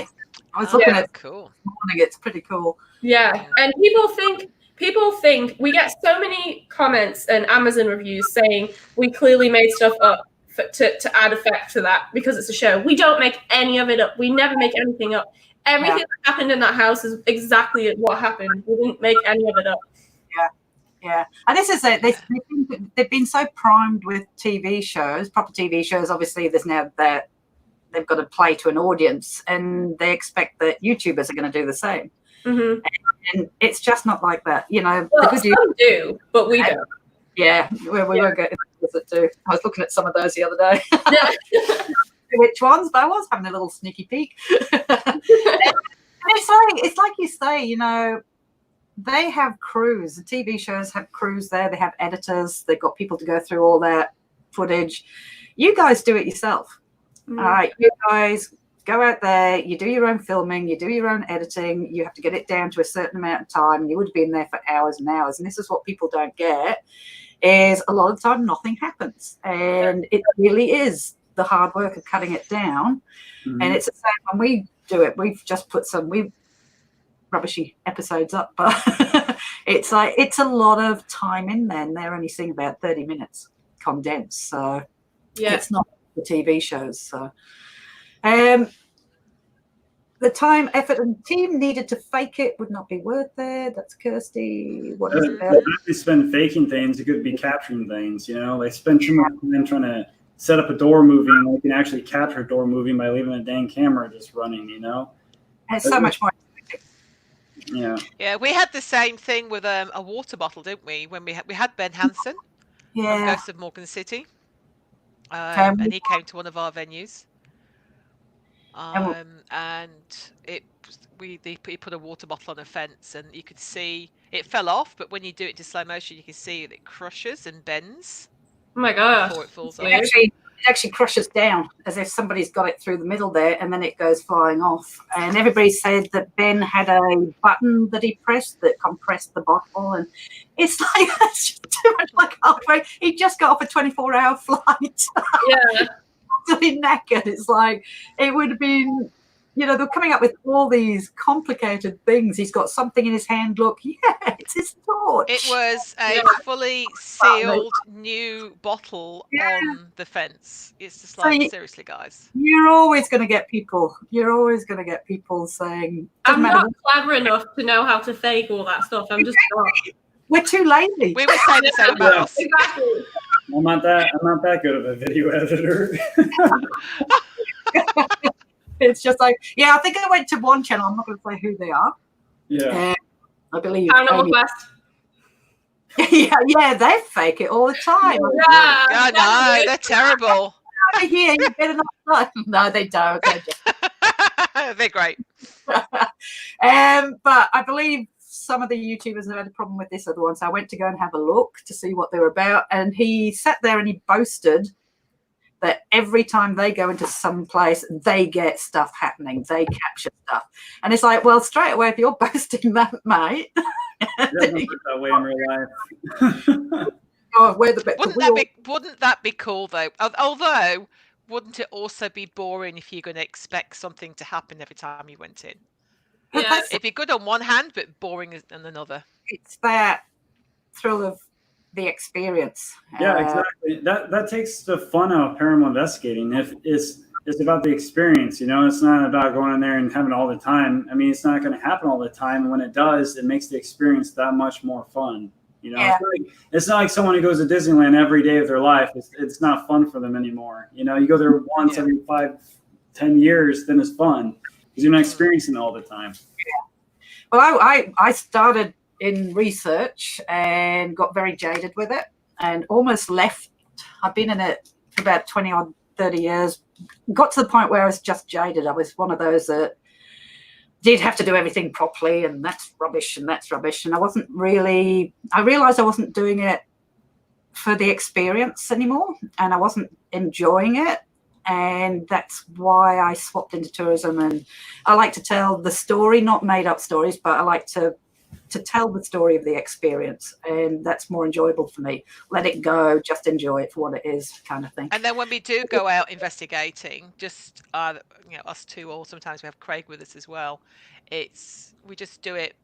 I was looking at cool. this morning. It's pretty cool. yeah. And people think we get so many comments and Amazon reviews saying we clearly made stuff up to add effect to that because it's a show. We don't make any of it up. We never make anything up. Everything that happened in that house is exactly what happened. We didn't make any of it up. Yeah, and this is it. They've been so primed with TV shows, proper TV shows. Obviously, there's now that they've got to play to an audience, and they expect that YouTubers are going to do the same. Mm-hmm. And it's just not like that, you know. Well, some do, but we don't. Yeah, we won't get into it too. I was looking at some of those the other day. Yeah. Which ones? But I was having a little sneaky peek. And it's like you say, you know. They have crews. The TV shows have crews there. They have editors. They've got people to go through all that footage. You guys do it yourself. Mm. All right, you guys go out there. You do your own filming. You do your own editing. You have to get it down to a certain amount of time. You would have been there for hours and hours. And this is what people don't get, is a lot of the time nothing happens. And it really is the hard work of cutting it down. Mm-hmm. And it's the same when we do it. We've just put some rubbishy episodes up, but it's a lot of time in there, and they're only seeing about 30 minutes condensed, so it's not the TV shows. So the time, effort, and team needed to fake it would not be worth it. That's Kirsty. What is it about? They spend faking things. It could be capturing things. You know, they spend too much time trying to set up a door moving when they can actually capture a door moving by leaving a dang camera just running. You know, It's so much more. Yeah, we had the same thing with a water bottle, didn't we? When we had Ben Hansen, Ghost of Morgan City, and he came to one of our venues, and he put a water bottle on a fence, and you could see it fell off. But when you do it to slow motion, you can see it crushes and bends. Oh my god! Before it falls off. It actually crushes down as if somebody's got it through the middle there, and then it goes flying off. And everybody said that Ben had a button that he pressed that compressed the bottle, and it's like that's just too much like halfway. He just got off a 24-hour flight. Yeah, Absolutely knackered. It's like it would have been you know, they're coming up with all these complicated things. He's got something in his hand. Look, yeah, it's his torch. It was a Yeah. fully sealed new bottle on the fence. It's just like, seriously, guys. You're always going to get people. You're always going to get people saying, I'm "Doesn't matter not clever enough to know how to fake all that stuff. I'm just not. we're too lazy." We were saying the same about us. Exactly. I'm not that good of a video editor. It's just like, yeah, I think I went to one channel. I'm not going to say who they are. Yeah. I believe. Paranormal Quest. yeah, they fake it all the time. Yeah. Oh, no, they're terrible. Over here, you better not. No, they don't. They're just They're great. but I believe some of the YouTubers have had a problem with this other one. So I went to go and have a look to see what they were about. And he sat there and he boasted that every time they go into some place, they get stuff happening. They capture stuff. And it's like, well, straight away, if you're boasting that, mate. It doesn't work that way in real life. Oh, we're the best. Wouldn't that be cool, though? Although, wouldn't it also be boring if you're going to expect something to happen every time you went in? Yeah. It'd be good on one hand, but boring on another. It's that thrill of the experience. Yeah, exactly. That takes the fun out of paranormal investigating. If it's about the experience, you know, it's not about going in there and having it all the time. I mean, it's not going to happen all the time. And when it does, it makes the experience that much more fun. You know, Yeah. it's not like someone who goes to Disneyland every day of their life. It's not fun for them anymore. You know, you go there once every 5-10 years, then it's fun because you're not experiencing it all the time. Well, I started in research and got very jaded with it and almost left. I've been in it for about 20 or 30 years. Got to the point where I was just jaded. I was one of those that did have to do everything properly, and that's rubbish, and that's rubbish. And I realized I wasn't doing it for the experience anymore, and I wasn't enjoying it. And that's why I swapped into tourism. And I like to tell the story, not made up stories, but I like to tell the story of the experience, and that's more enjoyable for me. Let it go, just enjoy it for what it is, kind of thing. And then when we do go out investigating, just us two, or sometimes we have Craig with us as well, we just do it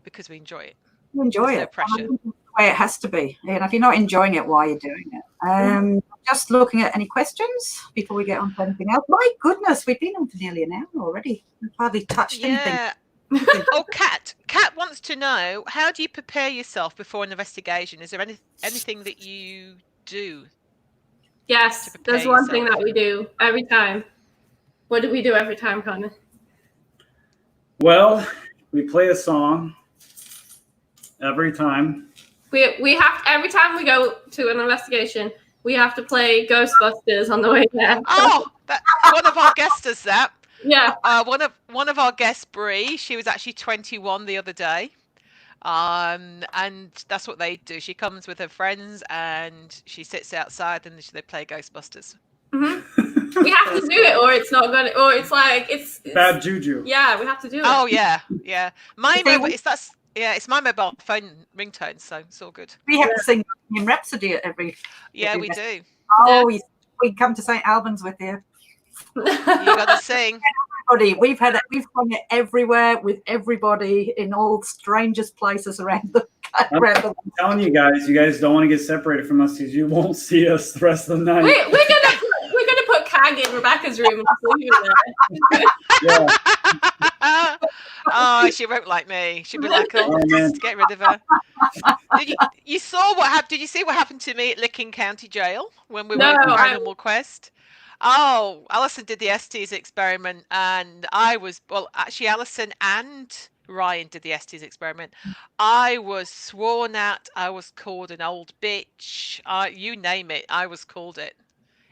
because we enjoy it. You enjoy There's it. no pressure. The way it has to be. You know, if you're not enjoying it, why are you doing it? Just looking at any questions before we get on to anything else. My goodness, we've been on for nearly an hour already. We've hardly touched anything. Oh, Kat wants to know, how do you prepare yourself before an investigation? Is there anything that you do? Yes, there's one thing that we do every time. What do we do every time, Connor? Well, we play a song every time. We have every time we go to an investigation, we have to play Ghostbusters on the way there. Oh, one of our guests does that. Yeah. One of our guests, Bree, she was actually 21 the other day. And that's what they do. She comes with her friends and she sits outside and they play Ghostbusters. Mm-hmm. We have to do it, or it's not gonna, or it's like it's bad juju. Yeah, we have to do it. Oh yeah. It's my mobile phone ringtone, so it's all good. We have to sing in Rhapsody at every. Yeah, we do. Oh, we come to St. Albans with you. You got to sing. Everybody, we've sung it everywhere with everybody in all strangest places around the. I'm telling you guys don't want to get separated from us because you won't see us the rest of the night. We're gonna put Kag in Rebecca's room and leave you there. Yeah. Oh, she won't like me. She'd be like, "Oh, just get rid of her." Did you see what happened to me at Licking County Jail when we were on Paranormal Quest? Oh, Alison did the Estes experiment, and actually Alison and Ryan did the Estes experiment. I was sworn at. I was called an old bitch. You name it, I was called it.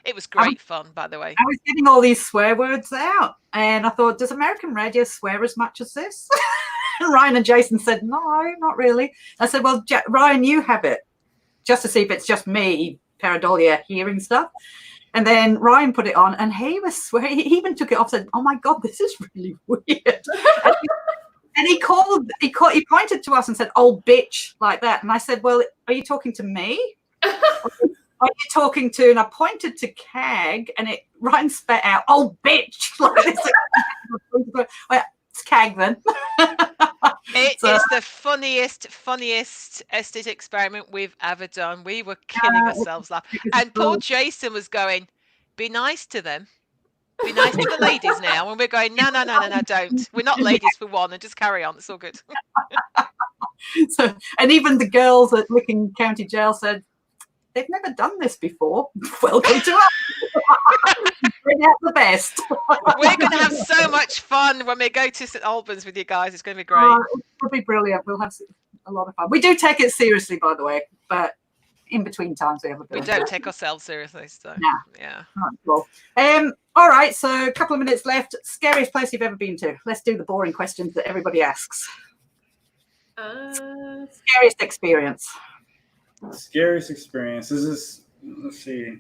It was great fun, by the way. I was getting all these swear words out, and I thought, does American radio swear as much as this? And Ryan and Jason said, no, not really. I said, well, Ryan, you have it, just to see if it's just me, Paradolia, hearing stuff. And then Ryan put it on, and he was swearing. He even took it off and said, oh, my God, this is really weird. And he pointed to us and said, old bitch, like that. And I said, well, are you talking to me? are you talking to? And I pointed to Kag, and Ryan spat out, "Oh, bitch!" Like this. Well, it's Kag then. It is the funniest estate experiment we've ever done. We were killing ourselves laughing. And poor Jason was going, "Be nice to them. Be nice to the ladies now." And we're going, no, don't. We're not ladies for one, and just carry on. It's all good. So, and even the girls at Wicken County Jail said, "They've never done this before. Welcome to us. Bring out the best." We're going to have so much fun when we go to St Albans with you guys. It's going to be great. It'll be brilliant. We'll have a lot of fun. We do take it seriously, by the way, but in between times we have a bit. We don't take ourselves seriously, so yeah. Cool. All right, so a couple of minutes left. Scariest place you've ever been to? Let's do the boring questions that everybody asks. Scariest experience. Scariest experience. Let's see.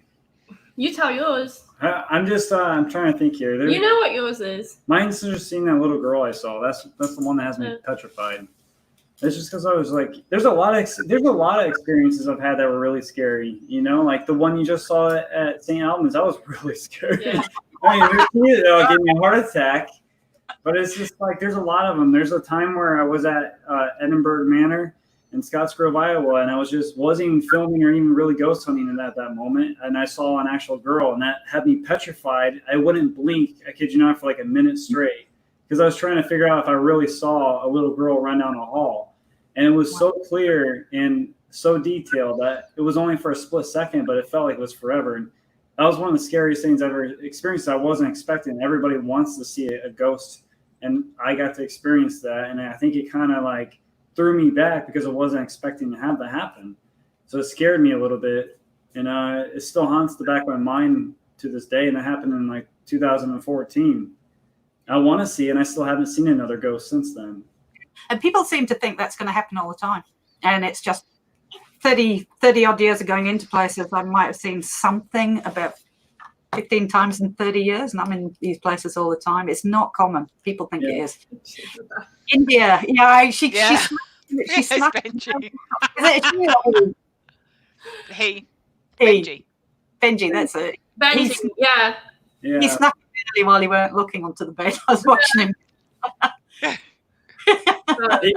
You tell yours. I'm trying to think here. You know what yours is. Mine's just seeing that little girl I saw. That's the one that has me petrified. It's just because I was like, there's a lot of experiences I've had that were really scary. You know, like the one you just saw at St. Albans. That was really scary. Yeah. I mean, it gave me a heart attack. But it's just like there's a lot of them. There's a time where I was at Edinburgh Manor in Scottsgrove, Iowa, and I wasn't even filming or even really ghost hunting at that moment. And I saw an actual girl, and that had me petrified. I wouldn't blink, I kid you not, for like a minute straight because I was trying to figure out if I really saw a little girl run down a hall. And it was so clear and so detailed that it was only for a split second, but it felt like it was forever. And that was one of the scariest things I've ever experienced. I wasn't expecting. Everybody wants to see a ghost, and I got to experience that. And I think it kind of like threw me back because I wasn't expecting to have that happen. So it scared me a little bit, and it still haunts the back of my mind to this day. And that happened in like 2014. I want to see, and I still haven't seen another ghost since then. And people seem to think that's going to happen all the time. And it's just 30 odd years of going into places, I might have seen something about 15 times in 30 years. And I'm in these places all the time. It's not common. People think it is. India. Yeah, she snuck. Benji. Benji, that's it. Benji, yeah. He snuck early while he weren't looking onto the bed. I was watching him.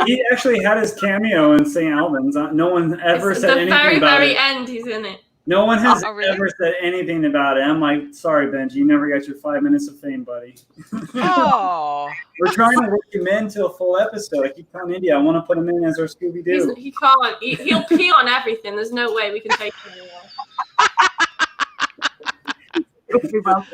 He actually had his cameo in St. Albans. No one ever said anything about it. The very end, he's in it. No one has ever said anything about it. I'm like, sorry, Benji, you never got your 5 minutes of fame, buddy. Oh. We're trying to work him into a full episode. I keep telling India, I want to put him in as our Scooby-Doo. He can't. He'll pee on everything. There's no way we can take him anymore.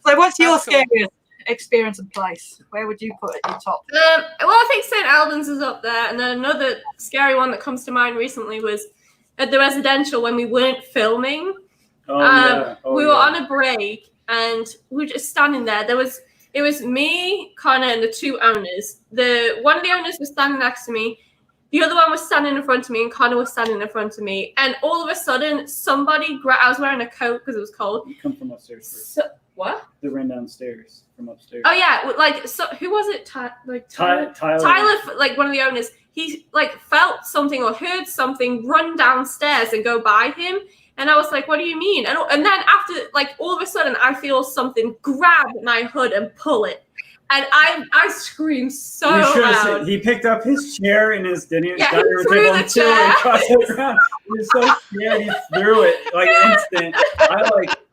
So what's your scariest experience and place? Where would you put it at your top? Well, I think St. Albans is up there. And then another scary one that comes to mind recently was at the residential when we weren't filming. We were on a break and we were just standing there. It was me, Connor, and the two owners. One of the owners was standing next to me. The other one was standing in front of me, and Connor was standing in front of me. And all of a sudden, somebody I was wearing a coat because it was cold. You come from upstairs. What? They ran downstairs from upstairs. Oh yeah, like who was it? Tyler. Tyler, like one of the owners. He like felt something or heard something run downstairs and go by him, and I was like, "What do you mean?" And then after, like all of a sudden, I feel something grab my hood and pull it, and I screamed so loud. He picked up his chair and his dinner table the chair and crossed it around. He was so scared, he threw it like instant.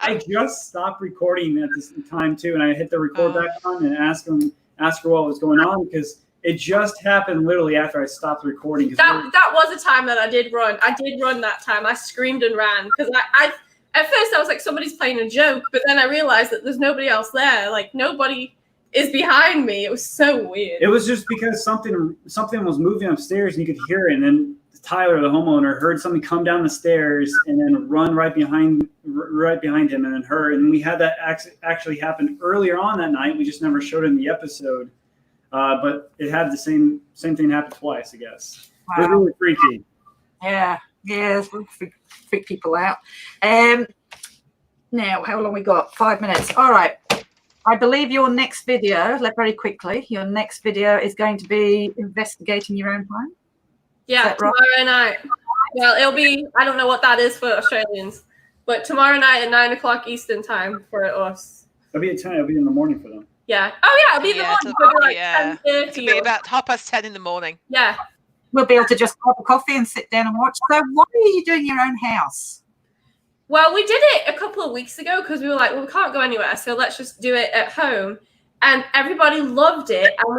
I just stopped recording at this time too, and I hit the record back on and asked her what was going on because it just happened literally after I stopped recording. That was a time that I did run. I did run that time. I screamed and ran because I at first I was like somebody's playing a joke, but then I realized that there's nobody else there. Like nobody is behind me. It was so weird. It was just because something was moving upstairs and you could hear it, and then Tyler, the homeowner, heard something come down the stairs and then run right behind him, and then her. And we had that actually happen earlier on that night. We just never showed it in the episode, but it had the same thing happen twice, I guess. Wow. It was really freaky. Yeah, freak people out. Now, how long we got? 5 minutes. All right. I believe your next video, very quickly, your next video is going to be investigating your own home. Yeah, tomorrow night. Well, it'll be, I don't know what that is for Australians. But tomorrow night at 9 o'clock Eastern time for us. It'll be at 10. It'll be in the morning for them. Yeah. Oh yeah, it'll be in the morning. It'll be like 10:30. It'll be about 10:30 in the morning. Yeah. We'll be able to just grab a coffee and sit down and watch. So why are you doing your own house? Well, we did it a couple of weeks ago because we were like, well, we can't go anywhere, so let's just do it at home. And everybody loved it. And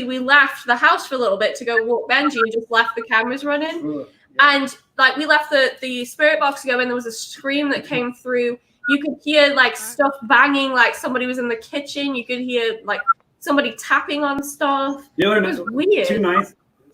we left the house for a little bit to go walk Benji and just left the cameras running. And like we left the spirit box going, there was a scream that came through. You could hear like stuff banging, like somebody was in the kitchen. You could hear like somebody tapping on stuff. It was weird.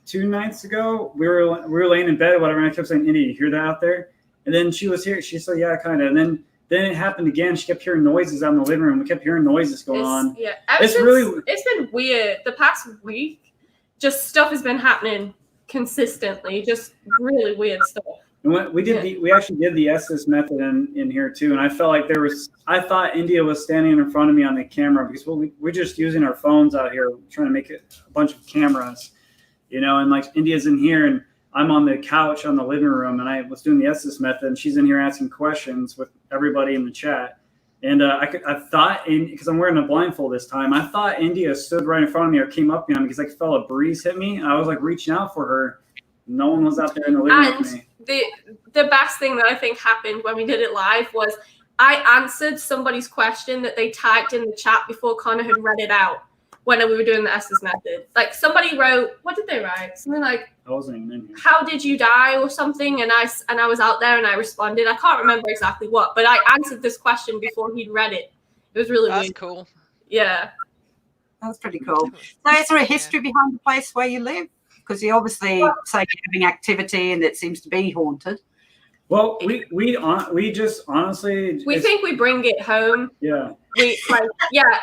Two nights ago, we were laying in bed or whatever, and I kept saying, Indy, you hear that out there? And then she was here. She said, yeah, kind of. And then it happened again. She kept hearing noises out in the living room. We kept hearing noises going on. Yeah, it's been weird. The past week, just stuff has been happening consistently. Just really weird stuff. And we actually did the Estes method in here too. And I felt like I thought India was standing in front of me on the camera because we're just using our phones out here trying to make it a bunch of cameras, and like India's in here and I'm on the couch on the living room and I was doing the Estes method and she's in here asking questions with everybody in the chat. And I thought, because I'm wearing a blindfold this time, I thought India stood right in front of me or came up behind me because I felt a breeze hit me. And I was like reaching out for her. No one was out there in the living room with me. The best thing that I think happened when we did it live was I answered somebody's question that they typed in the chat before Connor had read it out when we were doing the Estes method. Like somebody wrote, what did they write? Something like, I wasn't even in here. How did you die or something? And I was out there and I responded. I can't remember exactly what, but I answered this question before he'd read it. It was really weird. That's cool. Yeah. That's pretty cool. So is there a history behind the place where you live? Because you obviously say you're having activity and it seems to be haunted. Well, we just honestly think we bring it home. Yeah.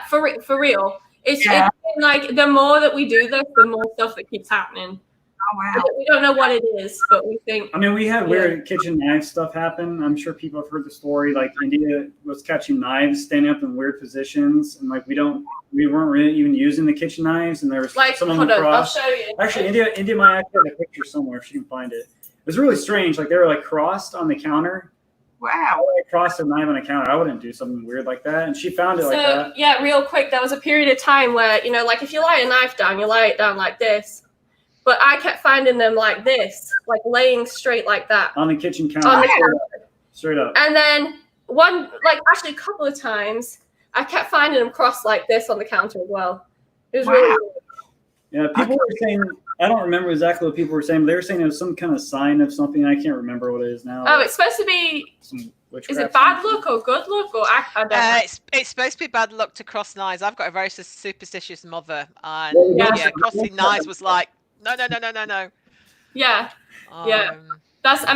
For real. It's been like the more that we do this, the more stuff that keeps happening. Oh wow. We don't know what it is, but we think. I mean, we had weird kitchen knife stuff happen. I'm sure people have heard the story. Like India was catching knives, standing up in weird positions, and like we weren't really even using the kitchen knives, and there was like, some of them crossed. I'll show you. Actually, India might actually have a picture somewhere if she can find it. It was really strange. Like they were like crossed on the counter. Wow. Like crossed a knife on the counter. I wouldn't do something weird like that. And she found it like that. Yeah, real quick. There was a period of time where, like if you lay a knife down, you lay it down like this. But I kept finding them like this, like laying straight like that. On the kitchen counter. On the counter. Straight up. And then a couple of times, I kept finding them crossed like this on the counter as well. It was really weird. Yeah, people were saying, I don't remember exactly what people were saying, but they were saying it was some kind of sign of something. I can't remember what it is now. Oh, it's supposed to be, is it bad luck or good luck? Or I don't know. It's supposed to be bad luck to cross knives. I've got a very superstitious mother. And crossing knives was like, no. Yeah. That's, I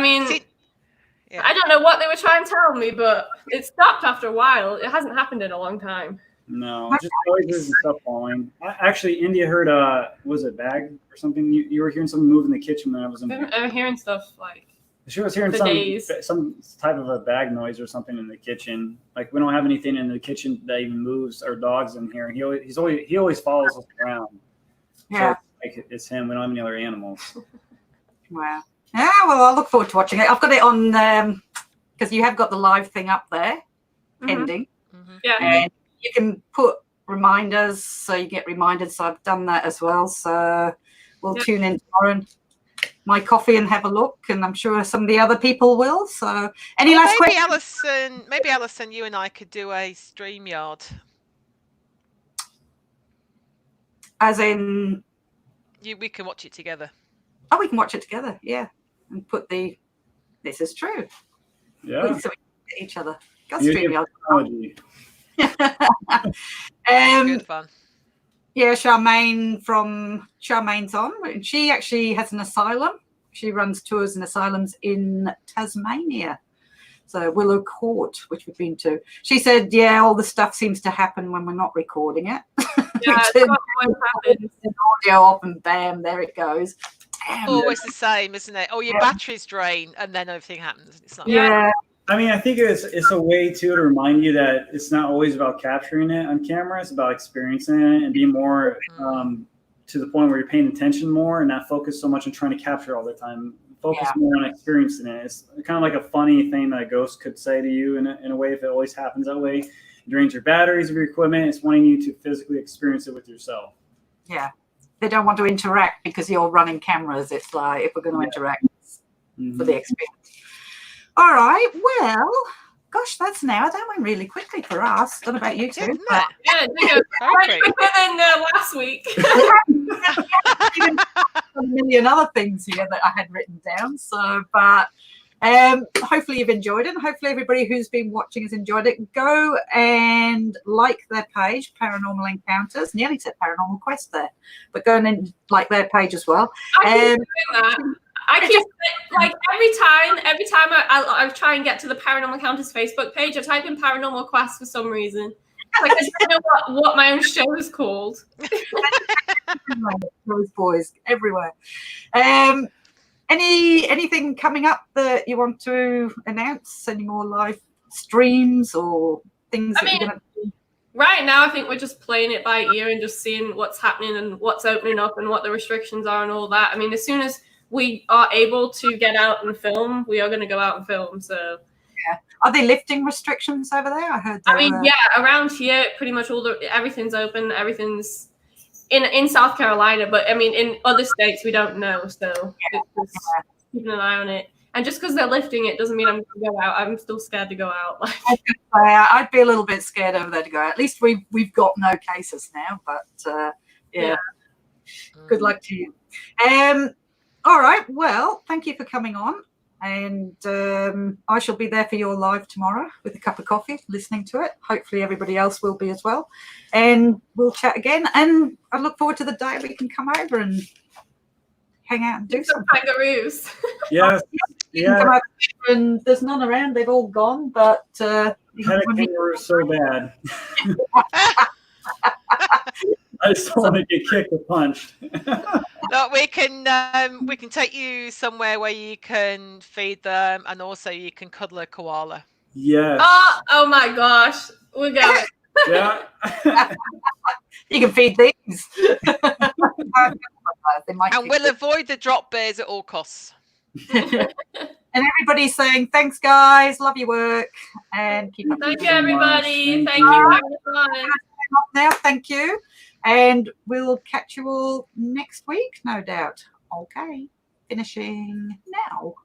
don't know what they were trying to tell me, but it stopped after a while. It hasn't happened in a long time. No, just noises and stuff falling. Actually, India heard, was it bag or something? You were hearing something move in the kitchen when I was in there. I'm hearing stuff like. She was hearing some type of a bag noise or something in the kitchen. Like we don't have anything in the kitchen that even moves. Our dog's in here, and he always follows us around. Yeah, so it's him. We don't have any other animals. Wow. Yeah, well, I look forward to watching it. I've got it on because you have got the live thing up there, pending. Mm-hmm. Yeah. And you can put reminders, so you get reminded. So I've done that as well. So we'll tune in tomorrow and my coffee and have a look, and I'm sure some of the other people will. So any last questions? Maybe Alison, you and I could do a StreamYard. As in, we can watch it together. Oh, we can watch it together, yeah, and put this is true. Yeah. So we can get each other. Got StreamYard. Good fun. Yeah, Charmaine's on. She actually has an asylum. She runs tours in asylums in Tasmania. So Willow Court, which we've been to. She said, all the stuff seems to happen when we're not recording it. Yeah, it's not what happens. Audio off and bam, there it goes. Damn. Always the same, isn't it? Oh, your batteries drain and then everything happens. It's not I mean, I think it's a way to remind you that it's not always about capturing it on camera. It's about experiencing it and being more to the point where you're paying attention more and not focus so much on trying to capture all the time. Focus more on experiencing it. It's kind of like a funny thing that a ghost could say to you in a way, if it always happens that way. It drains your batteries of your equipment. It's wanting you to physically experience it with yourself. Yeah. They don't want to interact because you're running cameras. It's like, if we're going to interact for the experience. All right. Well, gosh, that's now. That went really quickly for us. Don't know about you two. Yeah, Yeah, quicker than last week. Even a million other things here that I had written down. So, but hopefully you've enjoyed it. And hopefully everybody who's been watching has enjoyed it. Go and like their page, Paranormal Encounters. Nearly said Paranormal Quest there, but go and like their page as well. I keep doing that. I keep like every time I try and get to the Paranormal Encounters Facebook page, I type in Paranormal Quest for some reason. Like I don't know what my own show is called. Those boys everywhere. Anything coming up that you want to announce? Any more live streams or things that you're gonna do? Right now, I think we're just playing it by ear and just seeing what's happening and what's opening up and what the restrictions are and all that. I mean, as soon as we are able to get out and film, we are going to go out and film. So, yeah, are they lifting restrictions over there? I heard. I mean, yeah, around here, pretty much everything's open. Everything's in South Carolina, but I mean, in other states, we don't know. So, it's just keeping an eye on it. And just because they're lifting it doesn't mean I'm going to go out. I'm still scared to go out. I'd be a little bit scared over there to go out. At least we've got no cases now. But yeah. Good luck to you. All right. Well, thank you for coming on. And I shall be there for your live tomorrow with a cup of coffee, listening to it. Hopefully everybody else will be as well. And we'll chat again. And I look forward to the day we can come over and hang out and do some kangaroos. Yes. Yeah. And there's none around. They've all gone. But had a kangaroo so bad. I just don't want to get kicked or punched. No, we can take you somewhere where you can feed them, and also you can cuddle a koala. Yes. Oh my gosh, we're going. Yeah. You can feed these. And we'll avoid the drop bears at all costs. And everybody's saying thanks, guys. Love your work, and keep up. Thank you, everybody. Thank you for having us on. Now, thank you. And we'll catch you all next week, no doubt. Okay, finishing now.